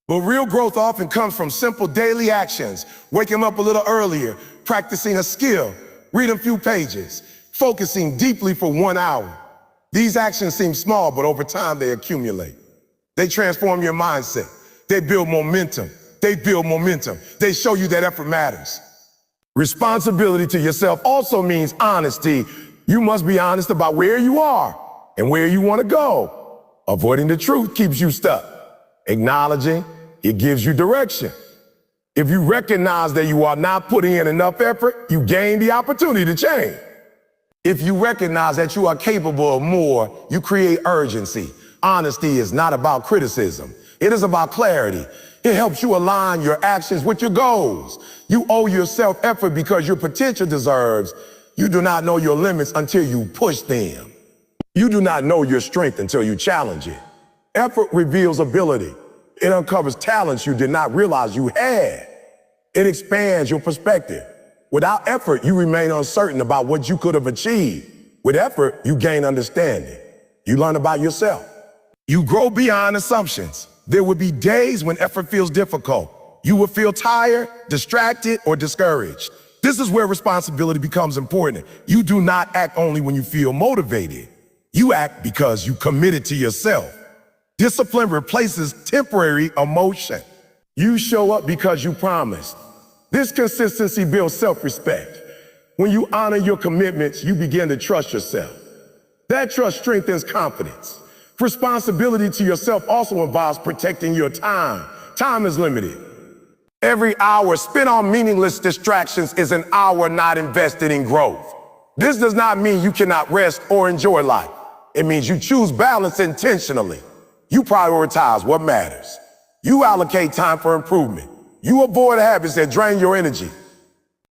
But real growth often comes from simple daily actions. Waking up a little earlier, practicing a skill, reading a few pages, focusing deeply for 1 hour. These actions seem small, but over time they accumulate. They transform your mindset. They build momentum. They build momentum. They show you that effort matters. Responsibility to yourself also means honesty. You must be honest about where you are and where you want to go. Avoiding the truth keeps you stuck. Acknowledging it gives you direction. If you recognize that you are not putting in enough effort, you gain the opportunity to change. If you recognize that you are capable of more, you create urgency. Honesty is not about criticism. It is about clarity. It helps you align your actions with your goals. You owe yourself effort because your potential deserves. You do not know your limits until you push them. You do not know your strength until you challenge it. Effort reveals ability. It uncovers talents you did not realize you had. It expands your perspective. Without effort, you remain uncertain about what you could have achieved. With effort, you gain understanding. You learn about yourself. You grow beyond assumptions. There will be days when effort feels difficult. You will feel tired, distracted, or discouraged. This is where responsibility becomes important. You do not act only when you feel motivated. You act because you committed to yourself. Discipline replaces temporary emotion. You show up because you promised. This consistency builds self-respect. When you honor your commitments, you begin to trust yourself. That trust strengthens confidence. Responsibility to yourself also involves protecting your time. Time is limited. Every hour spent on meaningless distractions is an hour not invested in growth. This does not mean you cannot rest or enjoy life. It means you choose balance intentionally. You prioritize what matters. You allocate time for improvement. You avoid habits that drain your energy.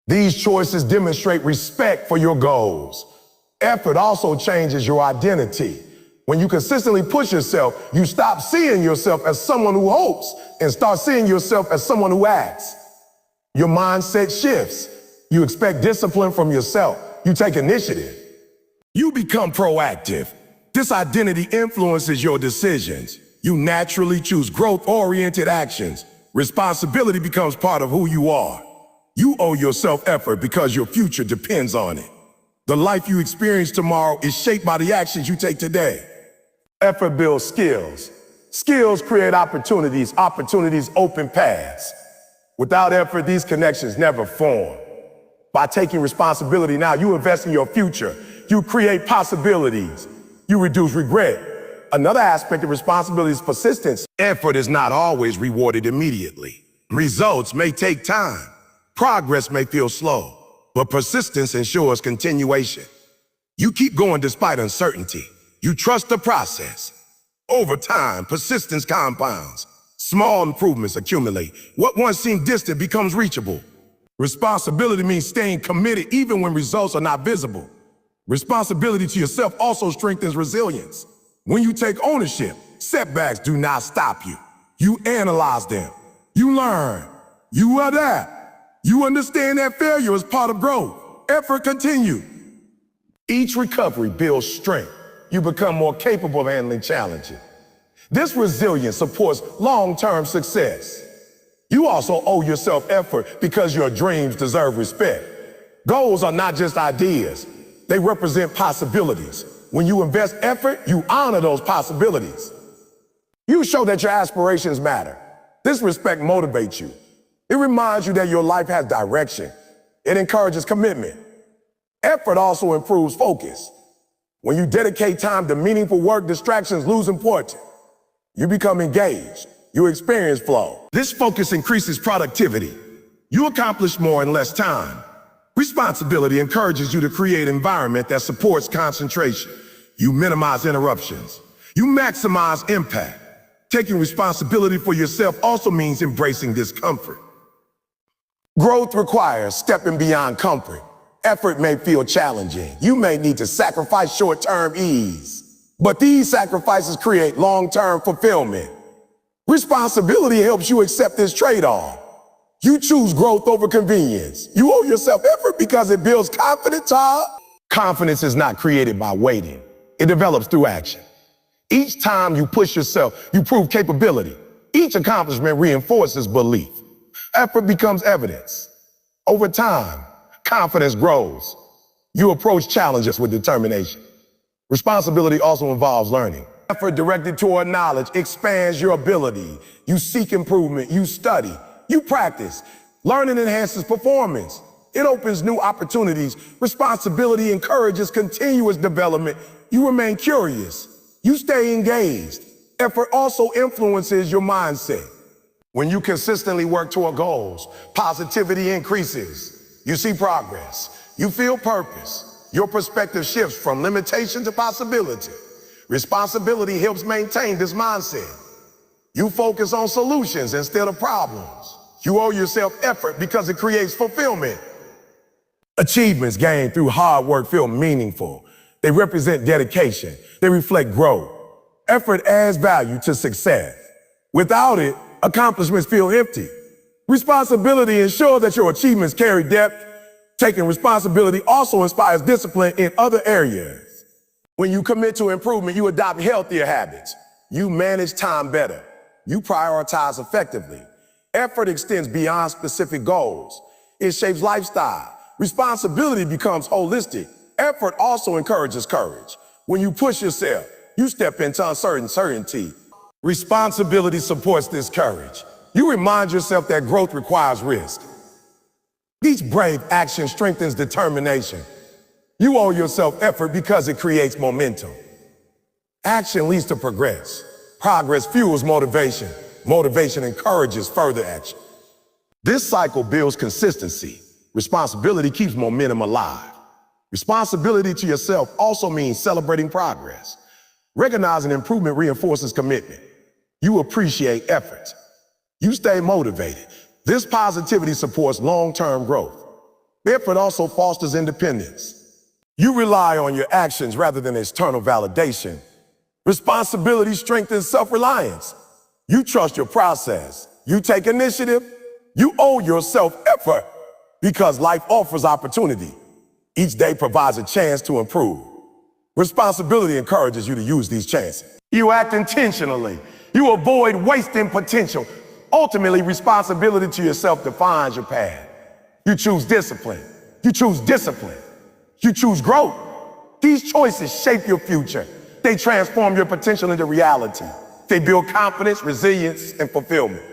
These choices demonstrate respect for your goals. Effort also changes your identity. When you consistently push yourself, you stop seeing yourself as someone who hopes and start seeing yourself as someone who acts. Your mindset shifts. You expect discipline from yourself. You take initiative. You become proactive. This identity influences your decisions. You naturally choose growth-oriented actions. Responsibility becomes part of who you are. You owe yourself effort because your future depends on it. The life you experience tomorrow is shaped by the actions you take today. Effort builds skills. Skills create opportunities. Opportunities open paths. Without effort, these connections never form. By taking responsibility now, you invest in your future. You create possibilities. You reduce regret. Another aspect of responsibility is persistence. Effort is not always rewarded immediately. Results may take time. Progress may feel slow, but persistence ensures continuation. You keep going despite uncertainty. You trust the process. Over time, persistence compounds. Small improvements accumulate. What once seemed distant becomes reachable. Responsibility means staying committed even when results are not visible. Responsibility to yourself also strengthens resilience. When you take ownership, setbacks do not stop you. You analyze them. You learn. You adapt. You understand that failure is part of growth. Effort continues. Each recovery builds strength. You become more capable of handling challenges. This resilience supports long-term success. You also owe yourself effort because your dreams deserve respect. Goals are not just ideas. They represent possibilities. When you invest effort, you honor those possibilities. You show that your aspirations matter. This respect motivates you. It reminds you that your life has direction. It encourages commitment. Effort also improves focus. When you dedicate time to meaningful work, distractions lose importance. You become engaged. You experience flow. This focus increases productivity. You accomplish more in less time. Responsibility encourages you to create an environment that supports concentration. You minimize interruptions. You maximize impact. Taking responsibility for yourself also means embracing discomfort. Growth requires stepping beyond comfort. Effort may feel challenging. You may need to sacrifice short-term ease. But these sacrifices create long-term fulfillment. Responsibility helps you accept this trade-off. You choose growth over convenience. You owe yourself effort because it builds confidence. Confidence is not created by waiting. It develops through action. Each time you push yourself, you prove capability. Each accomplishment reinforces belief. Effort becomes evidence. Over time, confidence grows. You approach challenges with determination. Responsibility also involves learning. Effort directed toward knowledge expands your ability. You seek improvement, you study, you practice. Learning enhances performance. It opens new opportunities. Responsibility encourages continuous development. You remain curious. You stay engaged. Effort also influences your mindset. When you consistently work toward goals, positivity increases. You see progress. You feel purpose. Your perspective shifts from limitation to possibility. Responsibility helps maintain this mindset. You focus on solutions instead of problems. You owe yourself effort because it creates fulfillment. Achievements gained through hard work feel meaningful. They represent dedication. They reflect growth. Effort adds value to success. Without it, accomplishments feel empty. Responsibility ensures that your achievements carry depth. Taking responsibility also inspires discipline in other areas. When you commit to improvement, you adopt healthier habits. You manage time better. You prioritize effectively. Effort extends beyond specific goals. It shapes lifestyle. Responsibility becomes holistic. Effort also encourages courage. When you push yourself, you step into uncertainty. Responsibility supports this courage. You remind yourself that growth requires risk. Each brave action strengthens determination. You owe yourself effort because it creates momentum. Action leads to progress. Progress fuels motivation. Motivation encourages further action. This cycle builds consistency. Responsibility keeps momentum alive. Responsibility to yourself also means celebrating progress. Recognizing improvement reinforces commitment. You appreciate effort. You stay motivated. This positivity supports long-term growth. Effort also fosters independence. You rely on your actions rather than external validation. Responsibility strengthens self-reliance. You trust your process. You take initiative. You owe yourself effort because life offers opportunity. Each day provides a chance to improve. Responsibility encourages you to use these chances. You act intentionally. You avoid wasting potential. Ultimately, responsibility to yourself defines your path. You choose discipline. You choose discipline. You choose growth. These choices shape your future. They transform your potential into reality. They build confidence, resilience, and fulfillment.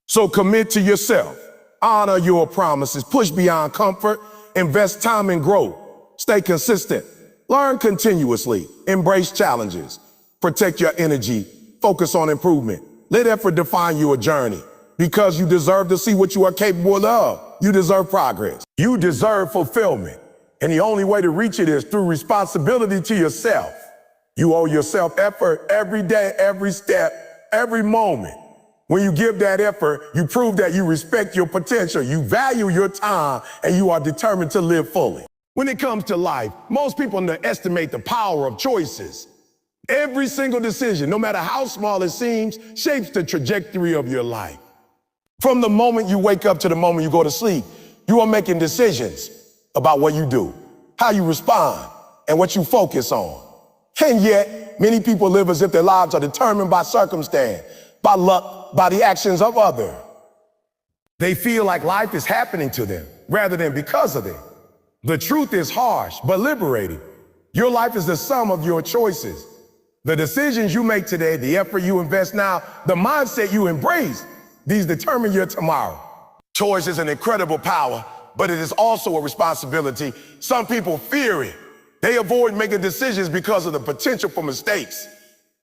So commit to yourself. Honor your promises. Push beyond comfort. Invest time in growth. Stay consistent. Learn continuously. Embrace challenges. Protect your energy. Focus on improvement. Let effort define your journey. Because you deserve to see what you are capable of. You deserve progress. You deserve fulfillment. And the only way to reach it is through responsibility to yourself. You owe yourself effort every day, every step, every moment. When you give that effort, you prove that you respect your potential, you value your time, and you are determined to live fully. When it comes to life, most people underestimate the power of choices. Every single decision, no matter how small it seems, shapes the trajectory of your life. From the moment you wake up to the moment you go to sleep, you are making decisions about what you do, how you respond, and what you focus on. And yet, many people live as if their lives are determined by circumstance, by luck, by the actions of others. They feel like life is happening to them rather than because of them. The truth is harsh, but liberating. Your life is the sum of your choices. The decisions you make today, the effort you invest now, the mindset you embrace, these determine your tomorrow. Choice is an incredible power, but it is also a responsibility. Some people fear it. They avoid making decisions because of the potential for mistakes.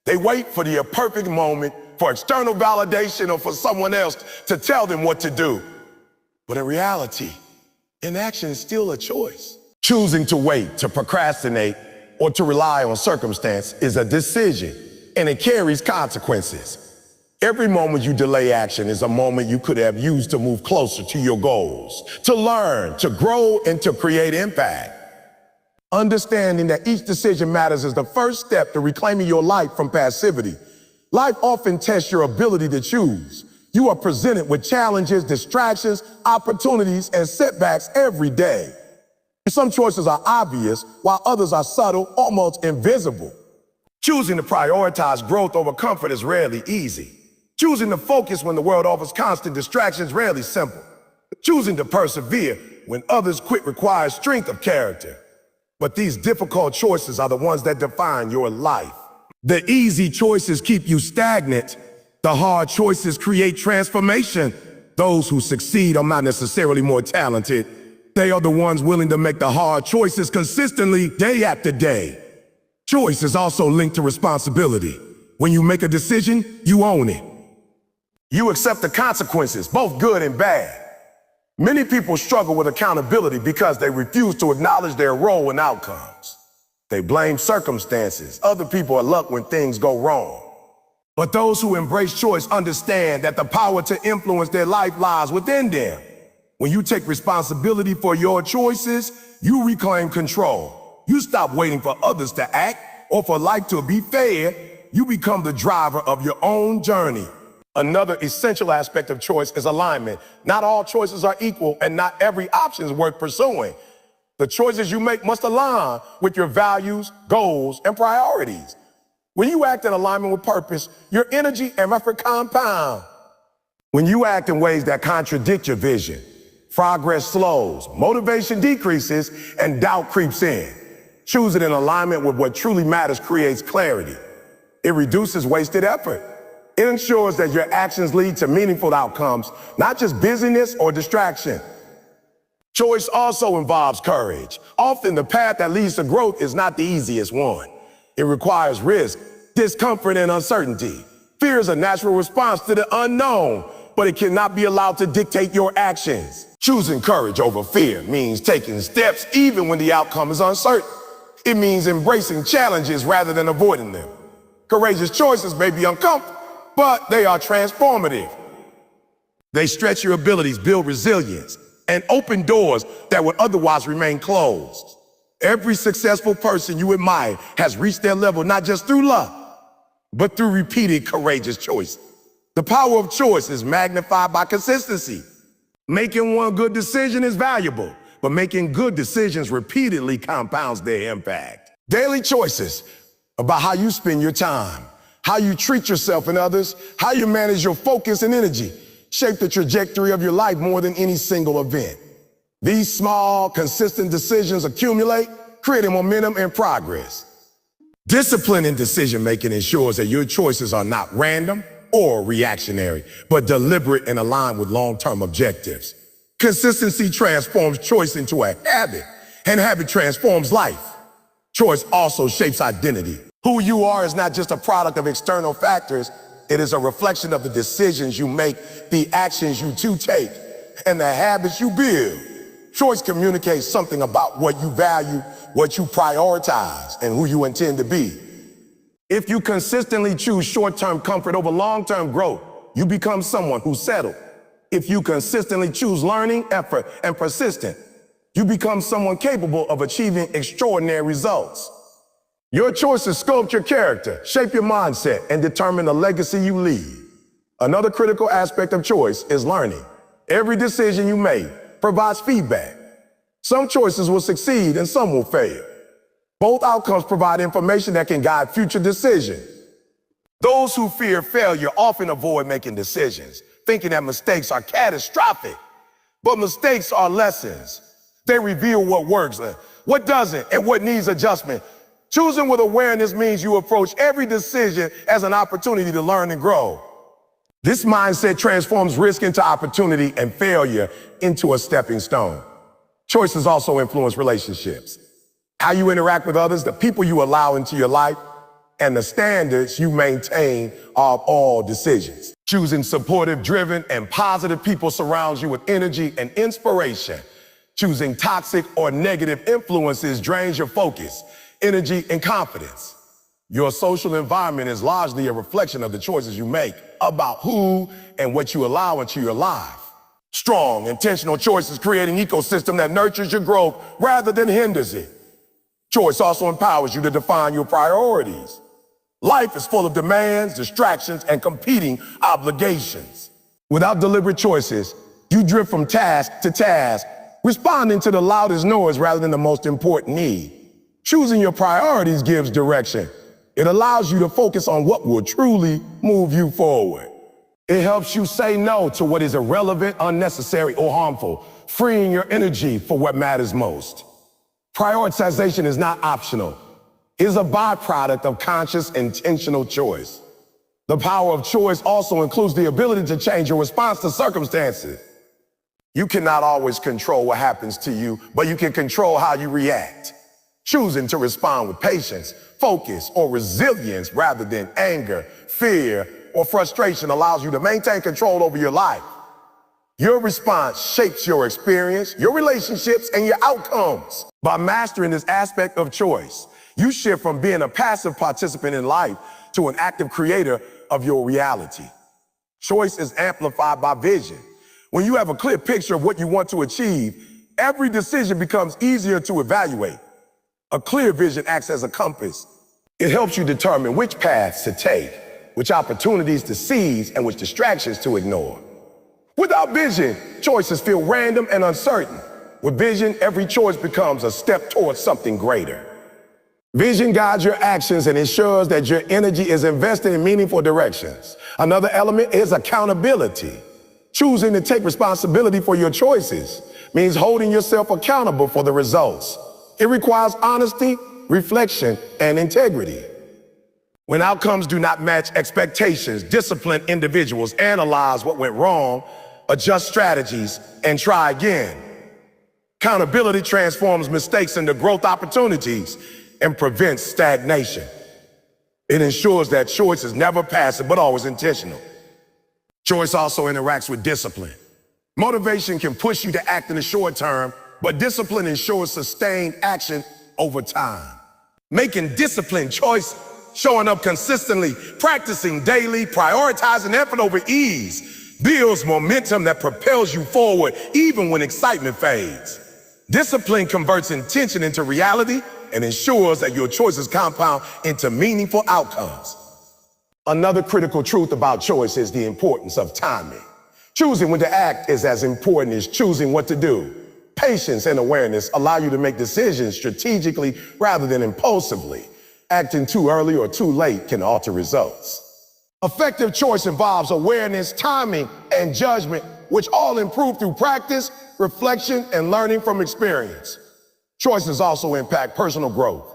They wait for the perfect moment, for external validation, or for someone else to tell them what to do. But in reality, inaction is still a choice. Choosing to wait, to procrastinate, or to rely on circumstance is a decision, and it carries consequences. Every moment you delay action is a moment you could have used to move closer to your goals, to learn, to grow, and to create impact. Understanding that each decision matters is the first step to reclaiming your life from passivity. Life often tests your ability to choose. You are presented with challenges, distractions, opportunities, and setbacks every day. Some choices are obvious, while others are subtle, almost invisible. Choosing to prioritize growth over comfort is rarely easy. Choosing to focus when the world offers constant distractions is rarely simple. Choosing to persevere when others quit requires strength of character. But these difficult choices are the ones that define your life. The easy choices keep you stagnant. The hard choices create transformation. Those who succeed are not necessarily more talented. They are the ones willing to make the hard choices consistently, day after day. Choice is also linked to responsibility. When you make a decision, you own it. You accept the consequences, both good and bad. Many people struggle with accountability because they refuse to acknowledge their role in outcomes. They blame circumstances, other people, or luck when things go wrong. But those who embrace choice understand that the power to influence their life lies within them. When you take responsibility for your choices, you reclaim control. You stop waiting for others to act or for life to be fair. You become the driver of your own journey. Another essential aspect of choice is alignment. Not all choices are equal, and not every option is worth pursuing. The choices you make must align with your values, goals, and priorities. When you act in alignment with purpose, your energy and effort compound. When you act in ways that contradict your vision, progress slows, motivation decreases, and doubt creeps in. Choosing in alignment with what truly matters creates clarity. It reduces wasted effort. It ensures that your actions lead to meaningful outcomes, not just busyness or distraction. Choice also involves courage. Often the path that leads to growth is not the easiest one. It requires risk, discomfort, and uncertainty. Fear is a natural response to the unknown, but it cannot be allowed to dictate your actions. Choosing courage over fear means taking steps even when the outcome is uncertain. It means embracing challenges rather than avoiding them. Courageous choices may be uncomfortable, but they are transformative. They stretch your abilities, build resilience, and open doors that would otherwise remain closed. Every successful person you admire has reached their level not just through luck, but through repeated courageous choices. The power of choice is magnified by consistency. Making one good decision is valuable, but making good decisions repeatedly compounds their impact. Daily choices about how you spend your time, how you treat yourself and others, how you manage your focus and energy, shape the trajectory of your life more than any single event. These small, consistent decisions accumulate, creating momentum and progress. Discipline in decision-making ensures that your choices are not random or reactionary, but deliberate and aligned with long-term objectives. Consistency transforms choice into a habit, and habit transforms life. Choice also shapes identity. Who you are is not just a product of external factors, it is a reflection of the decisions you make, the actions you take, and the habits you build. Choice communicates something about what you value, what you prioritize, and who you intend to be. If you consistently choose short-term comfort over long-term growth, you become someone who's settled. If you consistently choose learning, effort, and persistence, you become someone capable of achieving extraordinary results. Your choices sculpt your character, shape your mindset, and determine the legacy you leave. Another critical aspect of choice is learning. Every decision you make provides feedback. Some choices will succeed and some will fail. Both outcomes provide information that can guide future decisions. Those who fear failure often avoid making decisions, thinking that mistakes are catastrophic. But mistakes are lessons. They reveal what works, what doesn't, and what needs adjustment. Choosing with awareness means you approach every decision as an opportunity to learn and grow. This mindset transforms risk into opportunity and failure into a stepping stone. Choices also influence relationships. How you interact with others, the people you allow into your life, and the standards you maintain are all decisions. Choosing supportive, driven, and positive people surrounds you with energy and inspiration. Choosing toxic or negative influences drains your focus, energy, and confidence. Your social environment is largely a reflection of the choices you make about who and what you allow into your life. Strong, intentional choices create an ecosystem that nurtures your growth rather than hinders it. Choice also empowers you to define your priorities. Life is full of demands, distractions, and competing obligations. Without deliberate choices, you drift from task to task, responding to the loudest noise rather than the most important need. Choosing your priorities gives direction. It allows you to focus on what will truly move you forward. It helps you say no to what is irrelevant, unnecessary, or harmful, freeing your energy for what matters most. Prioritization is not optional. It is a byproduct of conscious, intentional choice. The power of choice also includes the ability to change your response to circumstances. You cannot always control what happens to you, but you can control how you react. Choosing to respond with patience, focus, or resilience rather than anger, fear, or frustration allows you to maintain control over your life. Your response shapes your experience, your relationships, and your outcomes. By mastering this aspect of choice, you shift from being a passive participant in life to an active creator of your reality. Choice is amplified by vision. When you have a clear picture of what you want to achieve, every decision becomes easier to evaluate. A clear vision acts as a compass. It helps you determine which paths to take, which opportunities to seize, and which distractions to ignore. Without vision, choices feel random and uncertain. With vision, every choice becomes a step towards something greater. Vision guides your actions and ensures that your energy is invested in meaningful directions. Another element is accountability. Choosing to take responsibility for your choices means holding yourself accountable for the results. It requires honesty, reflection, and integrity. When outcomes do not match expectations, disciplined individuals analyze what went wrong, adjust strategies, and try again. Accountability transforms mistakes into growth opportunities and prevents stagnation. It ensures that choice is never passive, but always intentional. Choice also interacts with discipline. Motivation can push you to act in the short term, but discipline ensures sustained action over time. Making disciplined choice, showing up consistently, practicing daily, prioritizing effort over ease, builds momentum that propels you forward even when excitement fades. Discipline converts intention into reality and ensures that your choices compound into meaningful outcomes. Another critical truth about choice is the importance of timing. Choosing when to act is as important as choosing what to do. Patience and awareness allow you to make decisions strategically rather than impulsively. Acting too early or too late can alter results. Effective choice involves awareness, timing, and judgment, which all improve through practice, reflection, and learning from experience. Choices also impact personal growth.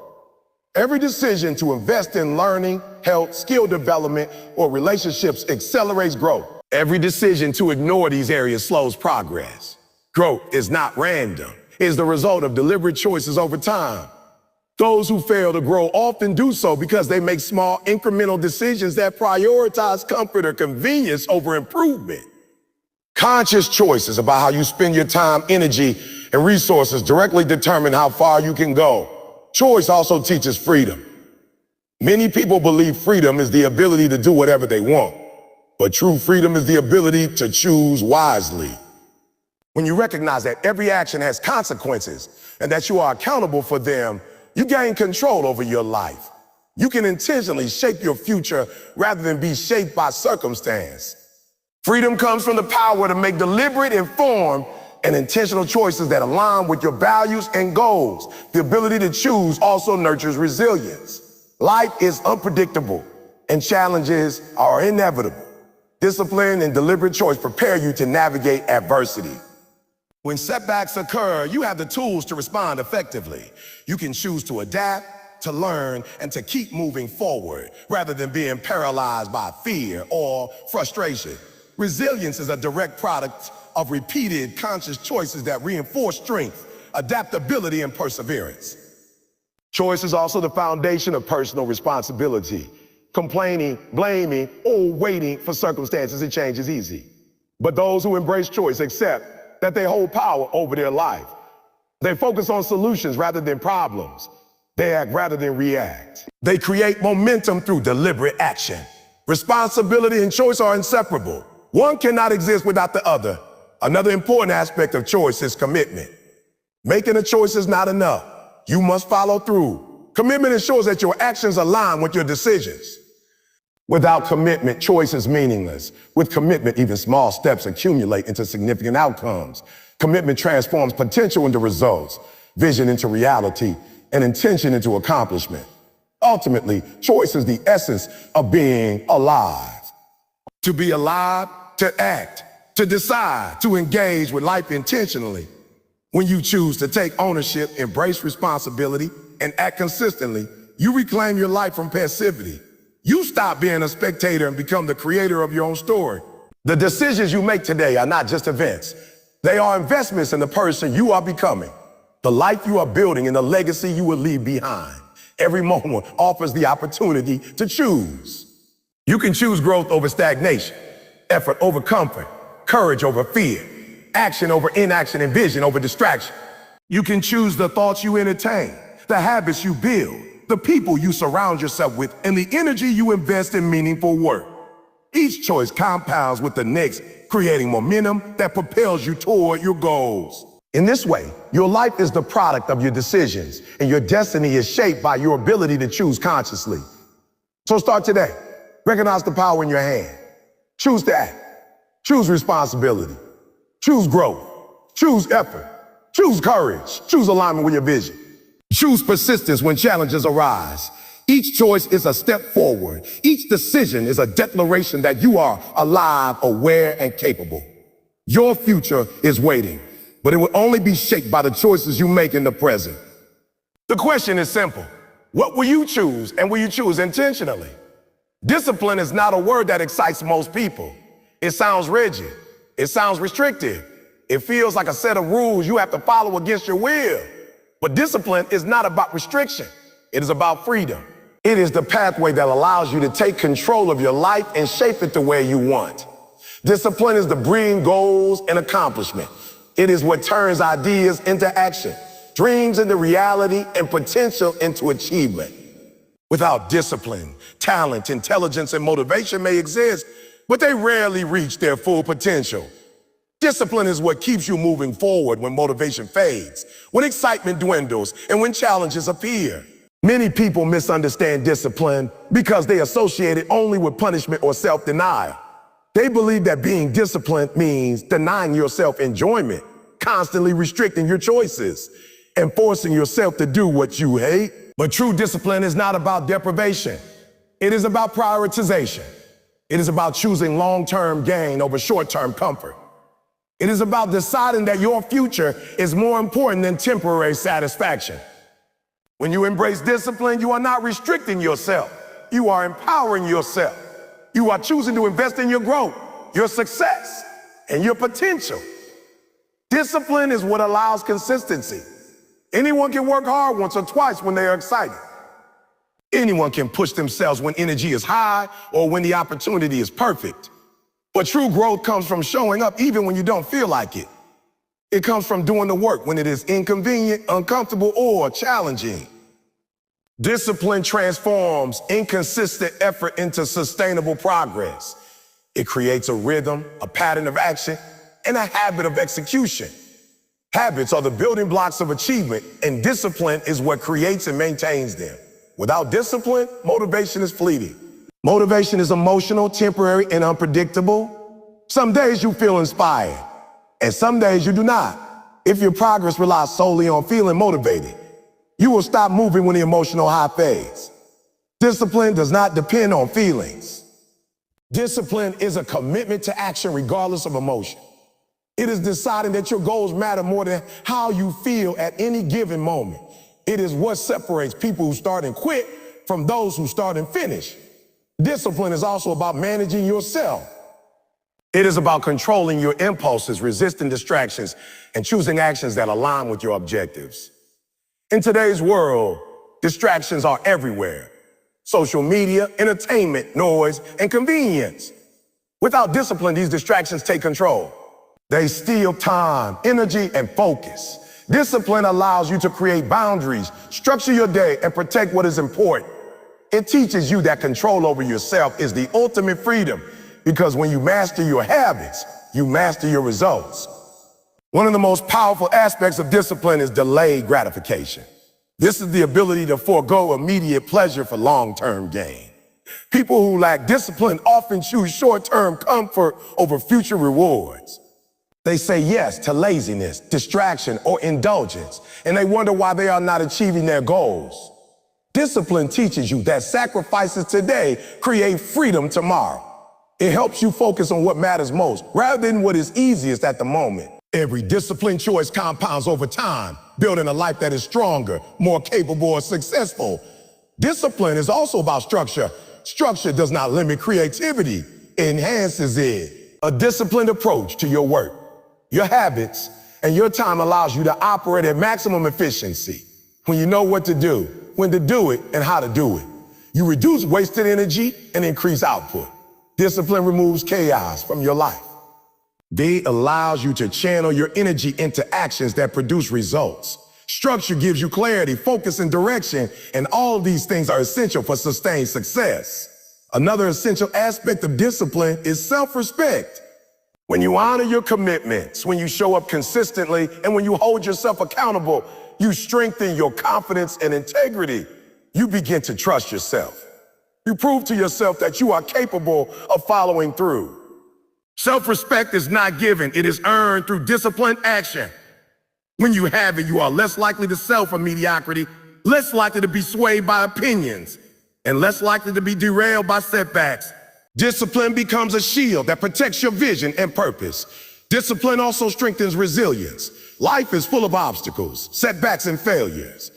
Every decision to invest in learning, health, skill development, or relationships accelerates growth. Every decision to ignore these areas slows progress. Growth is not random. It is the result of deliberate choices over time. Those who fail to grow often do so because they make small incremental decisions that prioritize comfort or convenience over improvement. Conscious choices about how you spend your time, energy, and resources directly determine how far you can go. Choice also teaches freedom. Many people believe freedom is the ability to do whatever they want, but true freedom is the ability to choose wisely. When you recognize that every action has consequences and that you are accountable for them, you gain control over your life. You can intentionally shape your future rather than be shaped by circumstance. Freedom comes from the power to make deliberate, informed, and intentional choices that align with your values and goals. The ability to choose also nurtures resilience. Life is unpredictable, and challenges are inevitable. Discipline and deliberate choice prepare you to navigate adversity. When setbacks occur, you have the tools to respond effectively. You can choose to adapt, to learn, and to keep moving forward, rather than being paralyzed by fear or frustration. Resilience is a direct product of repeated conscious choices that reinforce strength, adaptability, and perseverance. Choice is also the foundation of personal responsibility. Complaining, blaming, or waiting for circumstances to change is easy. But those who embrace choice accept that they hold power over their life. They focus on solutions rather than problems. They act rather than react. They create momentum through deliberate action. Responsibility and choice are inseparable. One cannot exist without the other. Another important aspect of choice is commitment. Making a choice is not enough. You must follow through. Commitment ensures that your actions align with your decisions. Without commitment, choice is meaningless. With commitment, even small steps accumulate into significant outcomes. Commitment transforms potential into results, vision into reality, and intention into accomplishment. Ultimately, choice is the essence of being alive. To be alive, to act, to decide, to engage with life intentionally. When you choose to take ownership, embrace responsibility, and act consistently, you reclaim your life from passivity. You stop being a spectator and become the creator of your own story. The decisions you make today are not just events. They are investments in the person you are becoming, the life you are building, and the legacy you will leave behind. Every moment offers the opportunity to choose. You can choose growth over stagnation, effort over comfort, courage over fear, action over inaction, and vision over distraction. You can choose the thoughts you entertain, the habits you build, the people you surround yourself with, and the energy you invest in meaningful work. Each choice compounds with the next, creating momentum that propels you toward your goals. In this way, your life is the product of your decisions, and your destiny is shaped by your ability to choose consciously. So start today. Recognize the power in your hand. Choose to act. Choose responsibility. Choose growth. Choose effort. Choose courage. Choose alignment with your vision. Choose persistence when challenges arise. Each choice is a step forward. Each decision is a declaration that you are alive, aware, and capable. Your future is waiting, but it will only be shaped by the choices you make in the present. The question is simple. What will you choose, and will you choose intentionally? Discipline is not a word that excites most people. It sounds rigid. It sounds restrictive. It feels like a set of rules you have to follow against your will. But discipline is not about restriction. It is about freedom. It is the pathway that allows you to take control of your life and shape it the way you want. Discipline is the bringing goals and accomplishment. It is what turns ideas into action, dreams into reality, and potential into achievement. Without discipline, talent, intelligence, and motivation may exist, but they rarely reach their full potential. Discipline is what keeps you moving forward when motivation fades, when excitement dwindles, and when challenges appear. Many people misunderstand discipline because they associate it only with punishment or self-denial. They believe that being disciplined means denying yourself enjoyment, constantly restricting your choices, and forcing yourself to do what you hate. But true discipline is not about deprivation. It is about prioritization. It is about choosing long-term gain over short-term comfort. It is about deciding that your future is more important than temporary satisfaction. When you embrace discipline, you are not restricting yourself. You are empowering yourself. You are choosing to invest in your growth, your success, and your potential. Discipline is what allows consistency. Anyone can work hard once or twice when they are excited. Anyone can push themselves when energy is high or when the opportunity is perfect. But true growth comes from showing up even when you don't feel like it. It comes from doing the work when it is inconvenient, uncomfortable, or challenging. Discipline transforms inconsistent effort into sustainable progress. It creates a rhythm, a pattern of action, and a habit of execution. Habits are the building blocks of achievement, and discipline is what creates and maintains them. Without discipline, motivation is fleeting. Motivation is emotional, temporary, and unpredictable. Some days you feel inspired, and some days you do not. If your progress relies solely on feeling motivated, you will stop moving when the emotional high fades. Discipline does not depend on feelings. Discipline is a commitment to action regardless of emotion. It is deciding that your goals matter more than how you feel at any given moment. It is what separates people who start and quit from those who start and finish. Discipline is also about managing yourself. It is about controlling your impulses, resisting distractions, and choosing actions that align with your objectives. In today's world, distractions are everywhere. Social media, entertainment, noise, and convenience. Without discipline, these distractions take control. They steal time, energy, and focus. Discipline allows you to create boundaries, structure your day, and protect what is important. It teaches you that control over yourself is the ultimate freedom, because when you master your habits, you master your results. One of the most powerful aspects of discipline is delayed gratification. This is the ability to forego immediate pleasure for long-term gain. People who lack discipline often choose short-term comfort over future rewards. They say yes to laziness, distraction, or indulgence, and they wonder why they are not achieving their goals. Discipline teaches you that sacrifices today create freedom tomorrow. It helps you focus on what matters most, rather than what is easiest at the moment. Every disciplined choice compounds over time, building a life that is stronger, more capable, and successful. Discipline is also about structure. Structure does not limit creativity, it enhances it. A disciplined approach to your work, your habits, and your time allows you to operate at maximum efficiency. When you know what to do, when to do it, and how to do it, you reduce wasted energy and increase output. Discipline removes chaos from your life. D allows you to channel your energy into actions that produce results. Structure gives you clarity, focus, and direction, and all of these things are essential for sustained success. Another essential aspect of discipline is self-respect. When you honor your commitments, when you show up consistently, and when you hold yourself accountable, you strengthen your confidence and integrity. You begin to trust yourself. You prove to yourself that you are capable of following through. Self-respect is not given, it is earned through disciplined action. When you have it, you are less likely to settle for mediocrity, less likely to be swayed by opinions, and less likely to be derailed by setbacks. Discipline becomes a shield that protects your vision and purpose. Discipline also strengthens resilience. Life is full of obstacles, setbacks, and failures.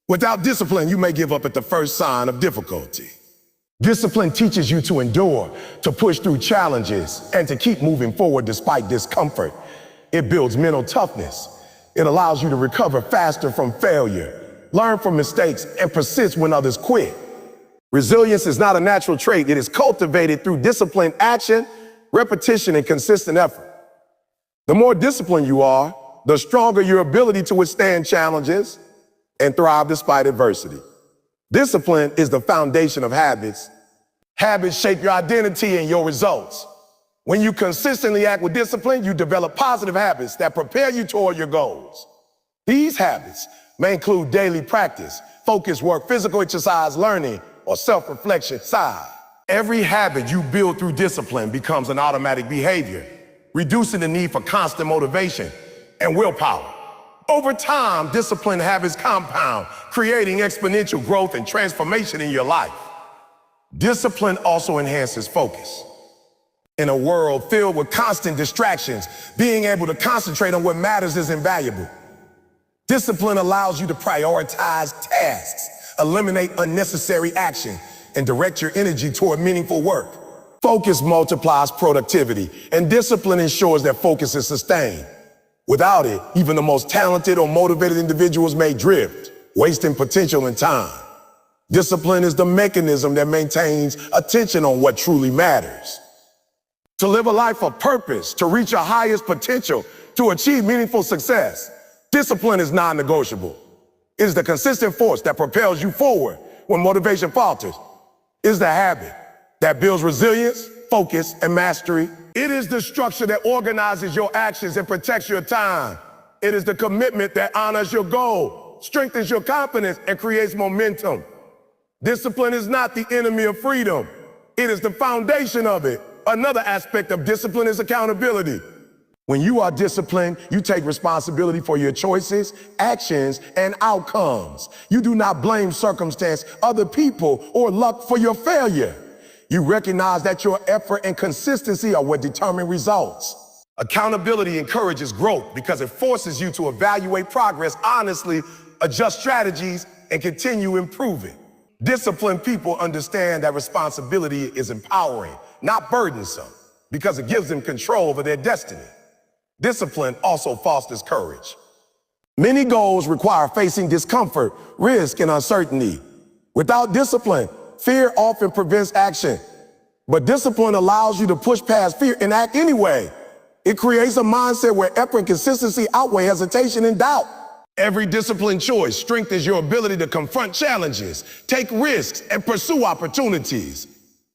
Without discipline, you may give up at the first sign of difficulty. Discipline teaches you to endure, to push through challenges, and to keep moving forward despite discomfort. It builds mental toughness. It allows you to recover faster from failure, learn from mistakes, and persist when others quit. Resilience is not a natural trait. It is cultivated through disciplined action, repetition, and consistent effort. The more disciplined you are, the stronger your ability to withstand challenges and thrive despite adversity. Discipline is the foundation of habits. Habits shape your identity and your results. When you consistently act with discipline, you develop positive habits that prepare you toward your goals. These habits may include daily practice, focused work, physical exercise, learning, or self-reflection. Every habit you build through discipline becomes an automatic behavior, reducing the need for constant motivation and willpower. Over time, disciplined habits compound, creating exponential growth and transformation in your life. Discipline also enhances focus. In a world filled with constant distractions, being able to concentrate on what matters is invaluable. Discipline allows you to prioritize tasks, eliminate unnecessary action, and direct your energy toward meaningful work. Focus multiplies productivity, and discipline ensures that focus is sustained. Without it, even the most talented or motivated individuals may drift, wasting potential and time. Discipline is the mechanism that maintains attention on what truly matters. To live a life of purpose, to reach your highest potential, to achieve meaningful success, discipline is non-negotiable. It is the consistent force that propels you forward when motivation falters. It is the habit that builds resilience, focus, and mastery. It is the structure that organizes your actions and protects your time. It is the commitment that honors your goal, strengthens your confidence, and creates momentum. Discipline is not the enemy of freedom. It is the foundation of it. Another aspect of discipline is accountability. When you are disciplined, you take responsibility for your choices, actions, and outcomes. You do not blame circumstance, other people, or luck for your failure. You recognize that your effort and consistency are what determine results. Accountability encourages growth because it forces you to evaluate progress honestly, adjust strategies, and continue improving. Disciplined people understand that responsibility is empowering, not burdensome, because it gives them control over their destiny. Discipline also fosters courage. Many goals require facing discomfort, risk, and uncertainty. Without discipline, fear often prevents action. But discipline allows you to push past fear and act anyway. It creates a mindset where effort and consistency outweigh hesitation and doubt. Every disciplined choice strengthens your ability to confront challenges, take risks, and pursue opportunities.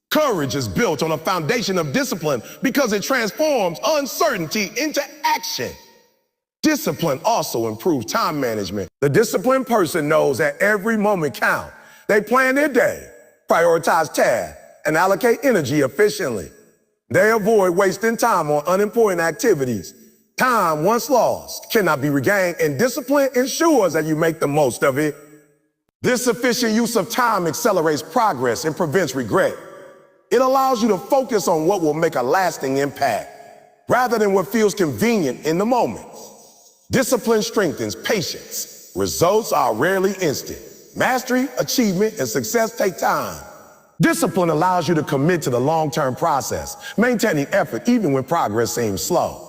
Courage is built on a foundation of discipline because it transforms uncertainty into action. Discipline also improves time management. The disciplined person knows that every moment counts. They plan their day, prioritize tasks, and allocate energy efficiently. They avoid wasting time on unimportant activities. Time, once lost, cannot be regained, and discipline ensures that you make the most of it. This efficient use of time accelerates progress and prevents regret. It allows you to focus on what will make a lasting impact, rather than what feels convenient in the moment. Discipline strengthens patience. Results are rarely instant. Mastery, achievement, and success take time. Discipline allows you to commit to the long-term process, maintaining effort even when progress seems slow.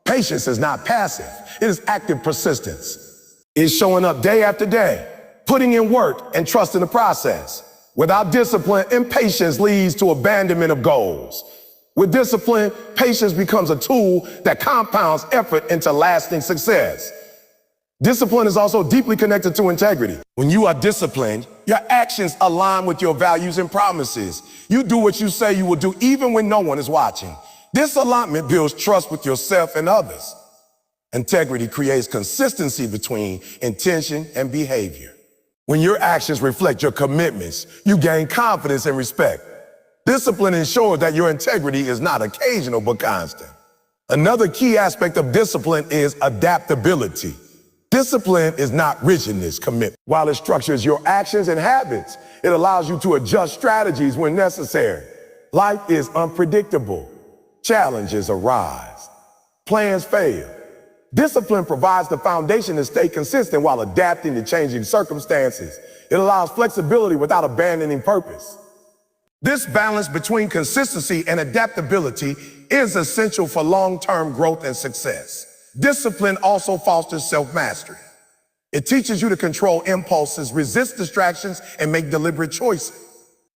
Patience is not passive, it is active persistence. It's showing up day after day, putting in work and trusting the process. Without discipline, impatience leads to abandonment of goals. With discipline, patience becomes a tool that compounds effort into lasting success. Discipline is also deeply connected to integrity. When you are disciplined, your actions align with your values and promises. You do what you say you will do even when no one is watching. This alignment builds trust with yourself and others. Integrity creates consistency between intention and behavior. When your actions reflect your commitments, you gain confidence and respect. Discipline ensures that your integrity is not occasional but constant. Another key aspect of discipline is adaptability. Discipline is not rigidness, commitment. While it structures your actions and habits, it allows you to adjust strategies when necessary. Life is unpredictable. Challenges arise. Plans fail. Discipline provides the foundation to stay consistent while adapting to changing circumstances. It allows flexibility without abandoning purpose. This balance between consistency and adaptability is essential for long-term growth and success. Discipline also fosters self-mastery. It teaches you to control impulses, resist distractions, and make deliberate choices.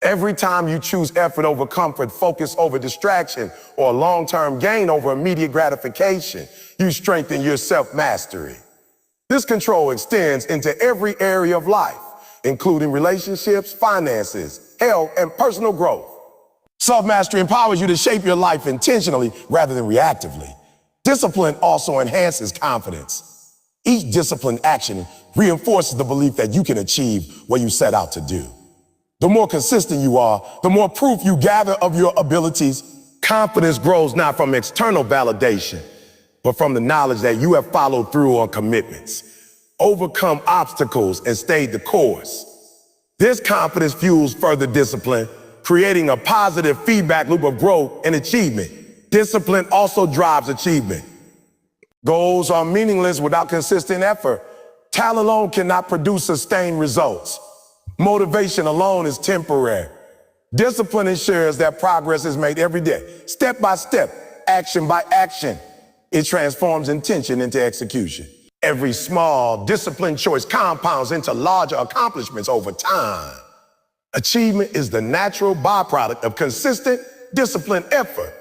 Every time you choose effort over comfort, focus over distraction, or long-term gain over immediate gratification, you strengthen your self-mastery. This control extends into every area of life, including relationships, finances, health, and personal growth. Self-mastery empowers you to shape your life intentionally rather than reactively. Discipline also enhances confidence. Each disciplined action reinforces the belief that you can achieve what you set out to do. The more consistent you are, the more proof you gather of your abilities. Confidence grows not from external validation, but from the knowledge that you have followed through on commitments, overcome obstacles, and stayed the course. This confidence fuels further discipline, creating a positive feedback loop of growth and achievement. Discipline also drives achievement. Goals are meaningless without consistent effort. Talent alone cannot produce sustained results. Motivation alone is temporary. Discipline ensures that progress is made every day, step by step, action by action. It transforms intention into execution. Every small, disciplined choice compounds into larger accomplishments over time. Achievement is the natural byproduct of consistent, disciplined effort.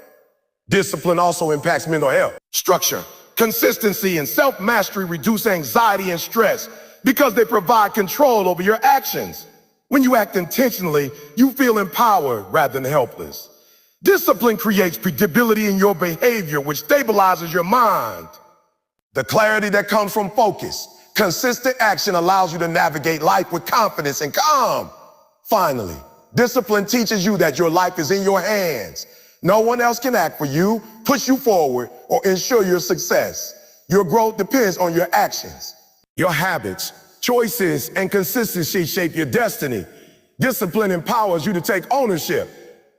Discipline also impacts mental health. Structure, consistency, and self-mastery reduce anxiety and stress because they provide control over your actions. When you act intentionally, you feel empowered rather than helpless. Discipline creates predictability in your behavior, which stabilizes your mind. The clarity that comes from focus, consistent action allows you to navigate life with confidence and calm. Finally, discipline teaches you that your life is in your hands. No one else can act for you, push you forward, or ensure your success. Your growth depends on your actions. Your habits, choices, and consistency shape your destiny. Discipline empowers you to take ownership.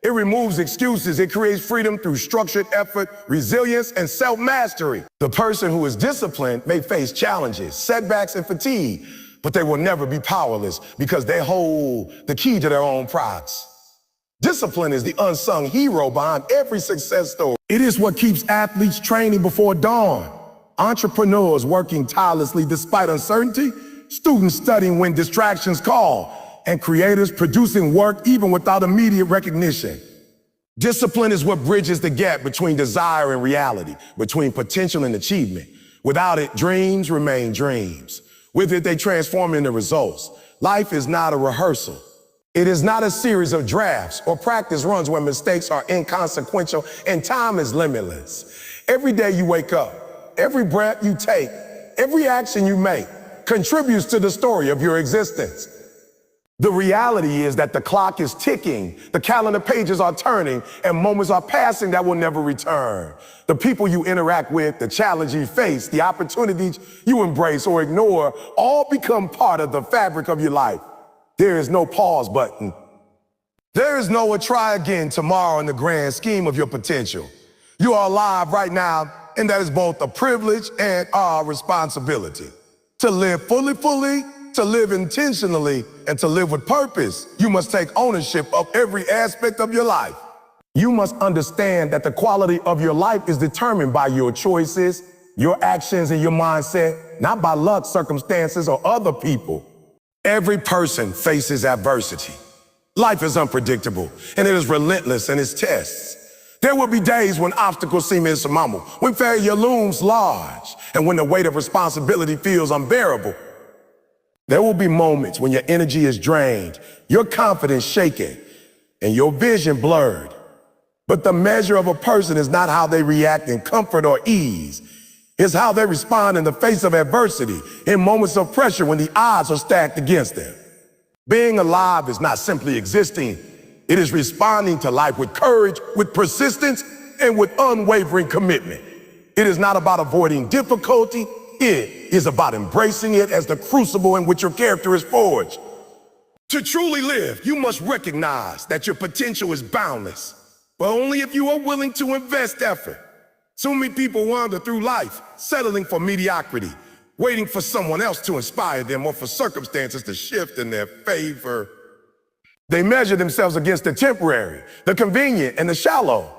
It removes excuses. It creates freedom through structured effort, resilience, and self-mastery. The person who is disciplined may face challenges, setbacks, and fatigue, but they will never be powerless because they hold the key to their own progress. Discipline is the unsung hero behind every success story. It is what keeps athletes training before dawn, entrepreneurs working tirelessly despite uncertainty, students studying when distractions call, and creators producing work even without immediate recognition. Discipline is what bridges the gap between desire and reality, between potential and achievement. Without it, dreams remain dreams. With it, they transform into results. Life is not a rehearsal. It is not a series of drafts or practice runs where mistakes are inconsequential and time is limitless. Every day you wake up, every breath you take, every action you make contributes to the story of your existence. The reality is that the clock is ticking, the calendar pages are turning, and moments are passing that will never return. The people you interact with, the challenge you face, the opportunities you embrace or ignore, all become part of the fabric of your life. There is no pause button. There is no try again tomorrow in the grand scheme of your potential. You are alive right now, and that is both a privilege and a responsibility. To live fully, to live intentionally, and to live with purpose, you must take ownership of every aspect of your life. You must understand that the quality of your life is determined by your choices, your actions, and your mindset, not by luck, circumstances, or other people. Every person faces adversity. Life is unpredictable, and it is relentless in its tests. There will be days when obstacles seem insurmountable, when failure looms large, and when the weight of responsibility feels unbearable. There will be moments when your energy is drained, your confidence shaken, and your vision blurred. But the measure of a person is not how they react in comfort or ease. It's how they respond in the face of adversity, in moments of pressure when the odds are stacked against them. Being alive is not simply existing. It is responding to life with courage, with persistence, and with unwavering commitment. It is not about avoiding difficulty. It is about embracing it as the crucible in which your character is forged. To truly live, you must recognize that your potential is boundless, but only if you are willing to invest effort. So many people wander through life, settling for mediocrity, waiting for someone else to inspire them or for circumstances to shift in their favor. They measure themselves against the temporary, the convenient, and the shallow.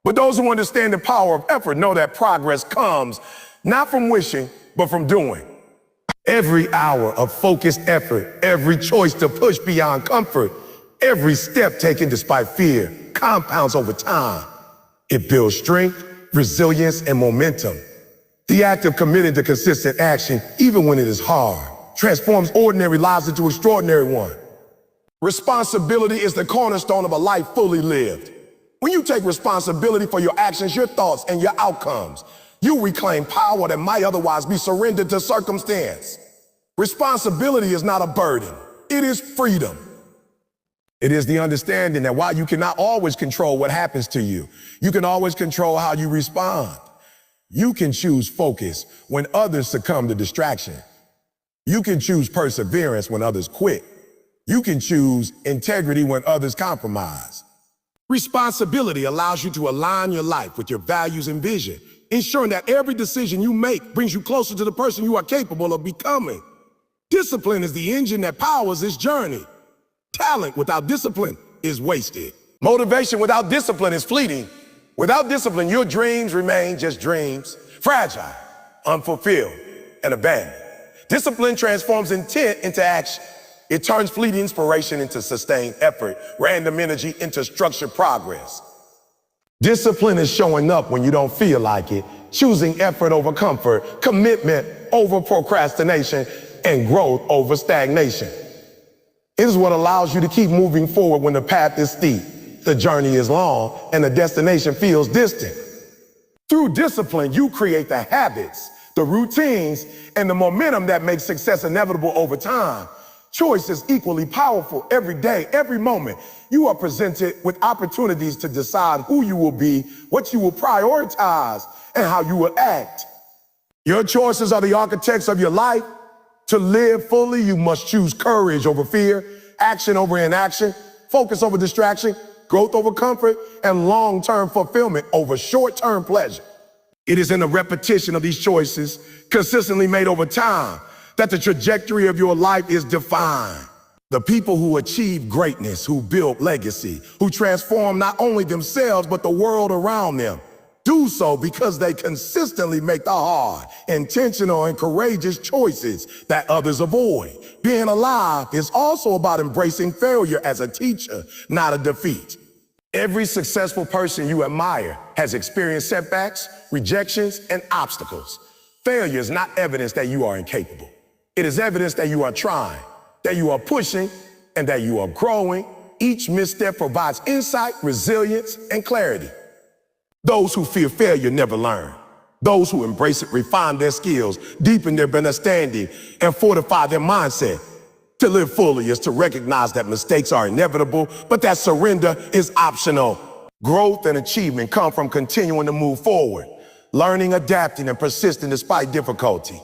But those who understand the power of effort know that progress comes not from wishing, but from doing. Every hour of focused effort, every choice to push beyond comfort, every step taken despite fear compounds over time. It builds strength, resilience, and momentum. The act of committing to consistent action, even when it is hard, transforms ordinary lives into extraordinary ones. Responsibility is the cornerstone of a life fully lived. When you take responsibility for your actions, your thoughts, and your outcomes, you reclaim power that might otherwise be surrendered to circumstance. Responsibility is not a burden. It is freedom. It is the understanding that while you cannot always control what happens to you, you can always control how you respond. You can choose focus when others succumb to distraction. You can choose perseverance when others quit. You can choose integrity when others compromise. Responsibility allows you to align your life with your values and vision, ensuring that every decision you make brings you closer to the person you are capable of becoming. Discipline is the engine that powers this journey. Talent without discipline is wasted. Motivation without discipline is fleeting. Without discipline, your dreams remain just dreams, fragile, unfulfilled, and abandoned. Discipline transforms intent into action. It turns fleeting inspiration into sustained effort, random energy into structured progress. Discipline is showing up when you don't feel like it, choosing effort over comfort, commitment over procrastination, and growth over stagnation. It is what allows you to keep moving forward when the path is steep, the journey is long, and the destination feels distant. Through discipline, you create the habits, the routines, and the momentum that makes success inevitable over time. Choice is equally powerful every day, every moment. You are presented with opportunities to decide who you will be, what you will prioritize, and how you will act. Your choices are the architects of your life. To live fully, you must choose courage over fear, action over inaction, focus over distraction, growth over comfort, and long-term fulfillment over short-term pleasure. It is in the repetition of these choices, consistently made over time, that the trajectory of your life is defined. The people who achieve greatness, who build legacy, who transform not only themselves, but the world around them, do so because they consistently make the hard, intentional, and courageous choices that others avoid. Being alive is also about embracing failure as a teacher, not a defeat. Every successful person you admire has experienced setbacks, rejections, and obstacles. Failure is not evidence that you are incapable. It is evidence that you are trying, that you are pushing, and that you are growing. Each misstep provides insight, resilience, and clarity. Those who fear failure never learn. Those who embrace it refine their skills, deepen their understanding, and fortify their mindset. To live fully is to recognize that mistakes are inevitable, but that surrender is optional. Growth and achievement come from continuing to move forward, learning, adapting, and persisting despite difficulty.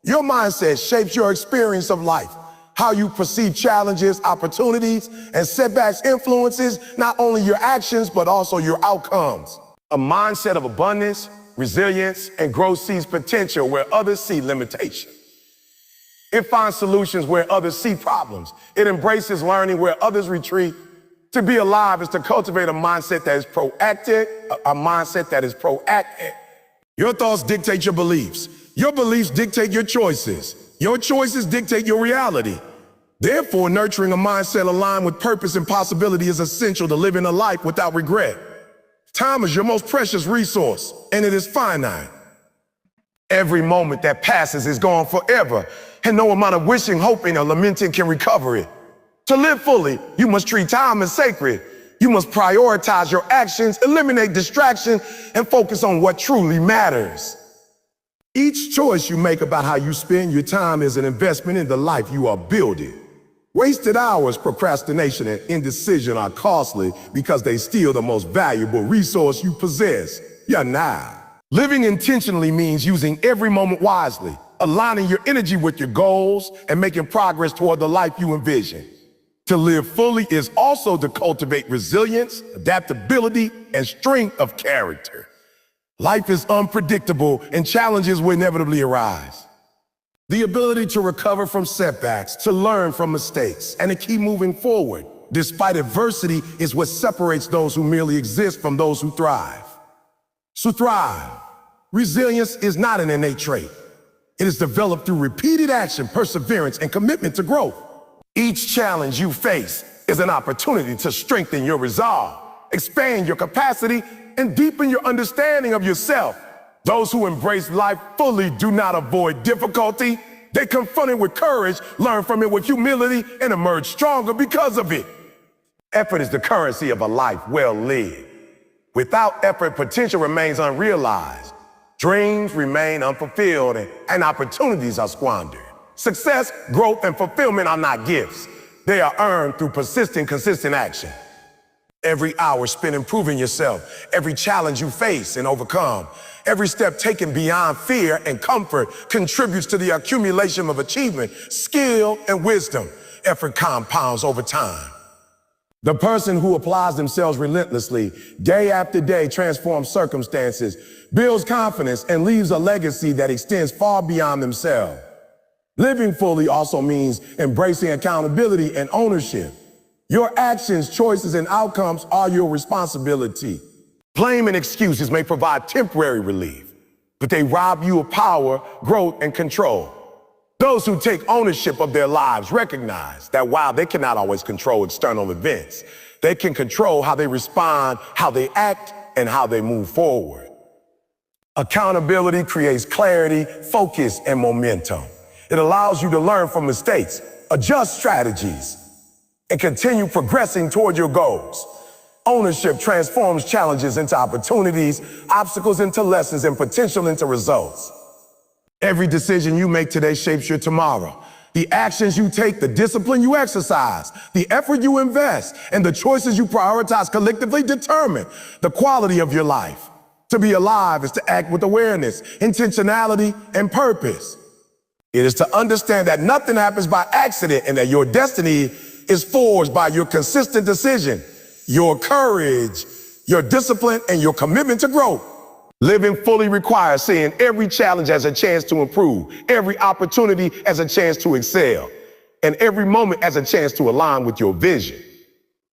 Your mindset shapes your experience of life. How you perceive challenges, opportunities, and setbacks influences not only your actions, but also your outcomes. A mindset of abundance, resilience, and growth sees potential where others see limitation. It finds solutions where others see problems. It embraces learning where others retreat. To be alive is to cultivate a mindset that is proactive, a mindset that is proactive. Your thoughts dictate your beliefs. Your beliefs dictate your choices. Your choices dictate your reality. Therefore, nurturing a mindset aligned with purpose and possibility is essential to living a life without regret. Time is your most precious resource, and it is finite. Every moment that passes is gone forever, and no amount of wishing, hoping, or lamenting can recover it. To live fully, you must treat time as sacred. You must prioritize your actions, eliminate distraction, and focus on what truly matters. Each choice you make about how you spend your time is an investment in the life you are building. Wasted hours, procrastination, and indecision are costly because they steal the most valuable resource you possess, your now. Living intentionally means using every moment wisely, aligning your energy with your goals, and making progress toward the life you envision. To live fully is also to cultivate resilience, adaptability, and strength of character. Life is unpredictable, and challenges will inevitably arise. The ability to recover from setbacks, to learn from mistakes, and to keep moving forward despite adversity is what separates those who merely exist from those who thrive. To thrive, resilience is not an innate trait. It is developed through repeated action, perseverance, and commitment to growth. Each challenge you face is an opportunity to strengthen your resolve, expand your capacity, and deepen your understanding of yourself. Those who embrace life fully do not avoid difficulty. They confront it with courage, learn from it with humility, and emerge stronger because of it. Effort is the currency of a life well lived. Without effort, potential remains unrealized. Dreams remain unfulfilled, and opportunities are squandered. Success, growth, and fulfillment are not gifts. They are earned through persistent, consistent action. Every hour spent improving yourself, every challenge you face and overcome, every step taken beyond fear and comfort contributes to the accumulation of achievement, skill, and wisdom. Effort compounds over time. The person who applies themselves relentlessly, day after day, transforms circumstances, builds confidence, and leaves a legacy that extends far beyond themselves. Living fully also means embracing accountability and ownership. Your actions, choices, and outcomes are your responsibility. Blame and excuses may provide temporary relief, but they rob you of power, growth, and control. Those who take ownership of their lives recognize that while they cannot always control external events, they can control how they respond, how they act, and how they move forward. Accountability creates clarity, focus, and momentum. It allows you to learn from mistakes, adjust strategies, and continue progressing toward your goals. Ownership transforms challenges into opportunities, obstacles into lessons, and potential into results. Every decision you make today shapes your tomorrow. The actions you take, the discipline you exercise, the effort you invest, and the choices you prioritize collectively determine the quality of your life. To be alive is to act with awareness, intentionality, and purpose. It is to understand that nothing happens by accident and that your destiny is forged by your consistent decision, your courage, your discipline, and your commitment to growth. Living fully requires seeing every challenge as a chance to improve, every opportunity as a chance to excel, and every moment as a chance to align with your vision.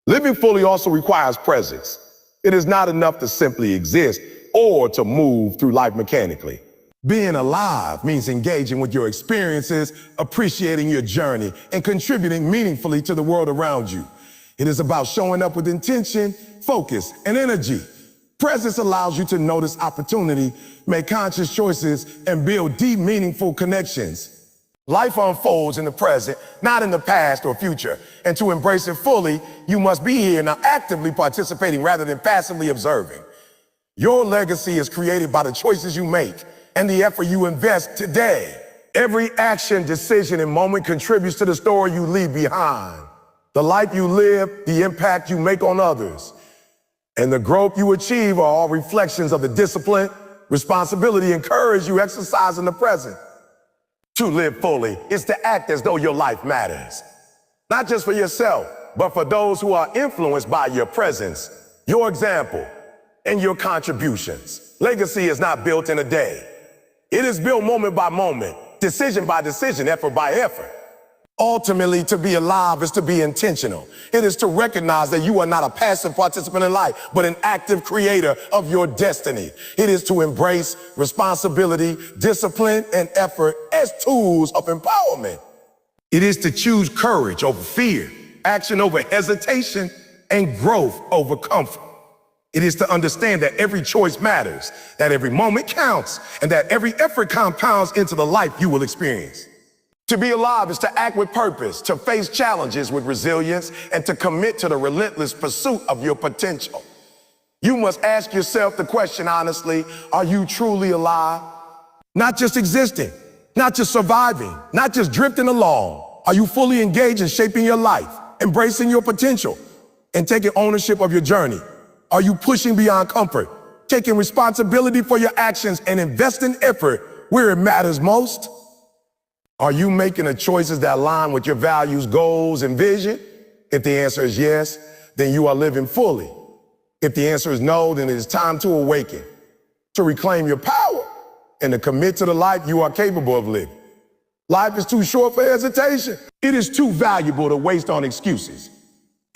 Living fully also requires presence. It is not enough to simply exist or to move through life mechanically. Being alive means engaging with your experiences, appreciating your journey, and contributing meaningfully to the world around you. It is about showing up with intention, focus, and energy. Presence allows you to notice opportunity, make conscious choices, and build deep, meaningful connections. Life unfolds in the present, not in the past or future. And to embrace it fully, you must be here now, actively participating rather than passively observing. Your legacy is created by the choices you make and the effort you invest today. Every action, decision, and moment contributes to the story you leave behind. The life you live, the impact you make on others, and the growth you achieve are all reflections of the discipline, responsibility, and courage you exercise in the present. To live fully is to act as though your life matters. Not just for yourself, but for those who are influenced by your presence, your example, and your contributions. Legacy is not built in a day. It is built moment by moment, decision by decision, effort by effort. Ultimately, to be alive is to be intentional. It is to recognize that you are not a passive participant in life, but an active creator of your destiny. It is to embrace responsibility, discipline, and effort as tools of empowerment. It is to choose courage over fear, action over hesitation, and growth over comfort. It is to understand that every choice matters, that every moment counts, and that every effort compounds into the life you will experience. To be alive is to act with purpose, to face challenges with resilience, and to commit to the relentless pursuit of your potential. You must ask yourself the question honestly, are you truly alive? Not just existing, not just surviving, not just drifting along. Are you fully engaged in shaping your life, embracing your potential, and taking ownership of your journey? Are you pushing beyond comfort, taking responsibility for your actions, and investing effort where it matters most? Are you making the choices that align with your values, goals, and vision? If the answer is yes, then you are living fully. If the answer is no, then it is time to awaken, to reclaim your power, and to commit to the life you are capable of living. Life is too short for hesitation. It is too valuable to waste on excuses.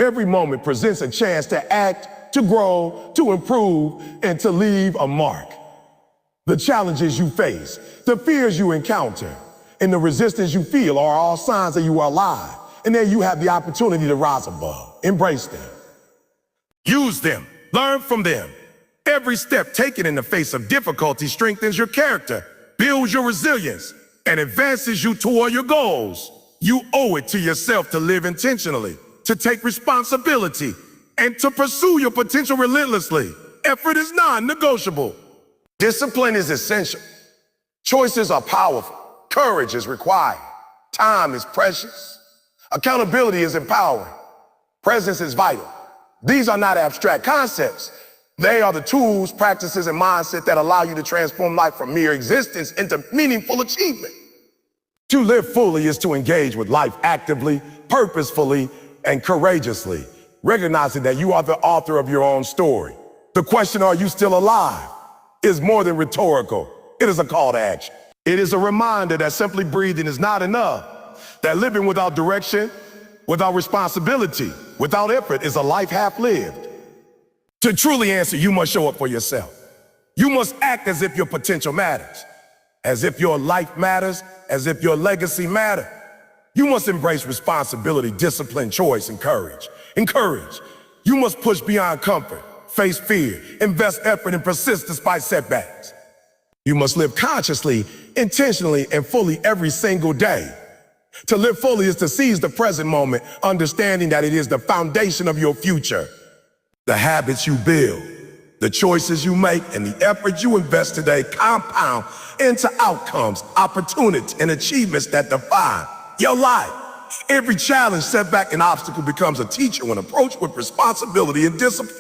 Every moment presents a chance to act, to grow, to improve, and to leave a mark. The challenges you face, the fears you encounter, and the resistance you feel are all signs that you are alive, and that you have the opportunity to rise above. Embrace them. Use them. Learn from them. Every step taken in the face of difficulty strengthens your character, builds your resilience, and advances you toward your goals. You owe it to yourself to live intentionally, to take responsibility, and to pursue your potential relentlessly. Effort is non-negotiable. Discipline is essential. Choices are powerful. Courage is required. Time is precious. Accountability is empowering. Presence is vital. These are not abstract concepts. They are the tools, practices, and mindset that allow you to transform life from mere existence into meaningful achievement. To live fully is to engage with life actively, purposefully, and courageously, recognizing that you are the author of your own story. The question, are you still alive, is more than rhetorical. It is a call to action. It is a reminder that simply breathing is not enough, that living without direction, without responsibility, without effort is a life half lived. To truly answer, you must show up for yourself. You must act as if your potential matters, as if your life matters, as if your legacy matters. You must embrace responsibility, discipline, choice, and courage. Encourage. You must push beyond comfort, face fear, invest effort, and persist despite setbacks. You must live consciously, intentionally, and fully every single day. To live fully is to seize the present moment, understanding that it is the foundation of your future. The habits you build, the choices you make, and the effort you invest today compound into outcomes, opportunities, and achievements that define your life. Every challenge, setback, and obstacle becomes a teacher when approached with responsibility and discipline.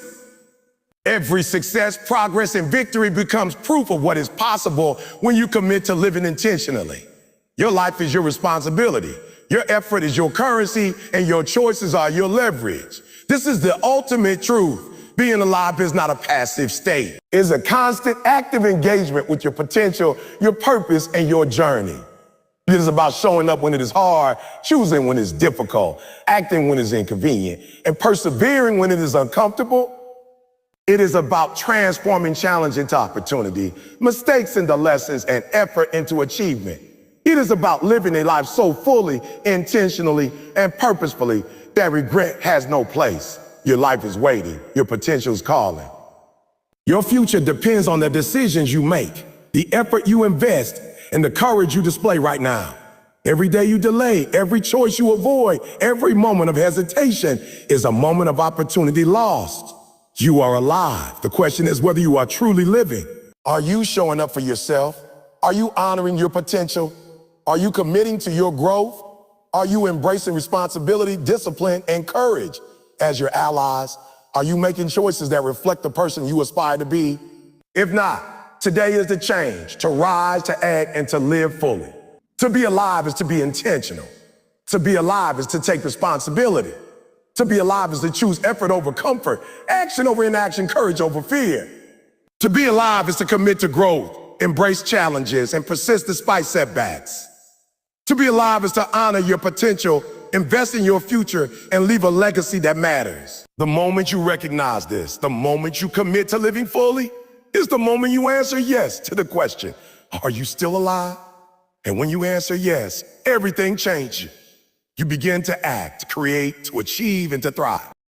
Every success, progress, and victory becomes proof of what is possible when you commit to living intentionally. Your life is your responsibility. Your effort is your currency, and your choices are your leverage. This is the ultimate truth. Being alive is not a passive state. It's a constant, active engagement with your potential, your purpose, and your journey. It is about showing up when it is hard, choosing when it's difficult, acting when it's inconvenient, and persevering when it is uncomfortable. It is about transforming challenge into opportunity, mistakes into lessons, and effort into achievement. It is about living a life so fully, intentionally, and purposefully that regret has no place. Your life is waiting. Your potential is calling. Your future depends on the decisions you make, the effort you invest, and the courage you display right now. Every day you delay, every choice you avoid, every moment of hesitation is a moment of opportunity lost. You are alive. The question is whether you are truly living. Are you showing up for yourself? Are you honoring your potential? Are you committing to your growth? Are you embracing responsibility, discipline, and courage as your allies? Are you making choices that reflect the person you aspire to be? If not, today is the change to rise, to act, and to live fully. To be alive is to be intentional. To be alive is to take responsibility. To be alive is to choose effort over comfort, action over inaction, courage over fear. To be alive is to commit to growth, embrace challenges, and persist despite setbacks. To be alive is to honor your potential, invest in your future, and leave a legacy that matters. The moment you recognize this, the moment you commit to living fully, is the moment you answer yes to the question, are you still alive? And when you answer yes, everything changes. You begin to act, to create, to achieve, and to thrive.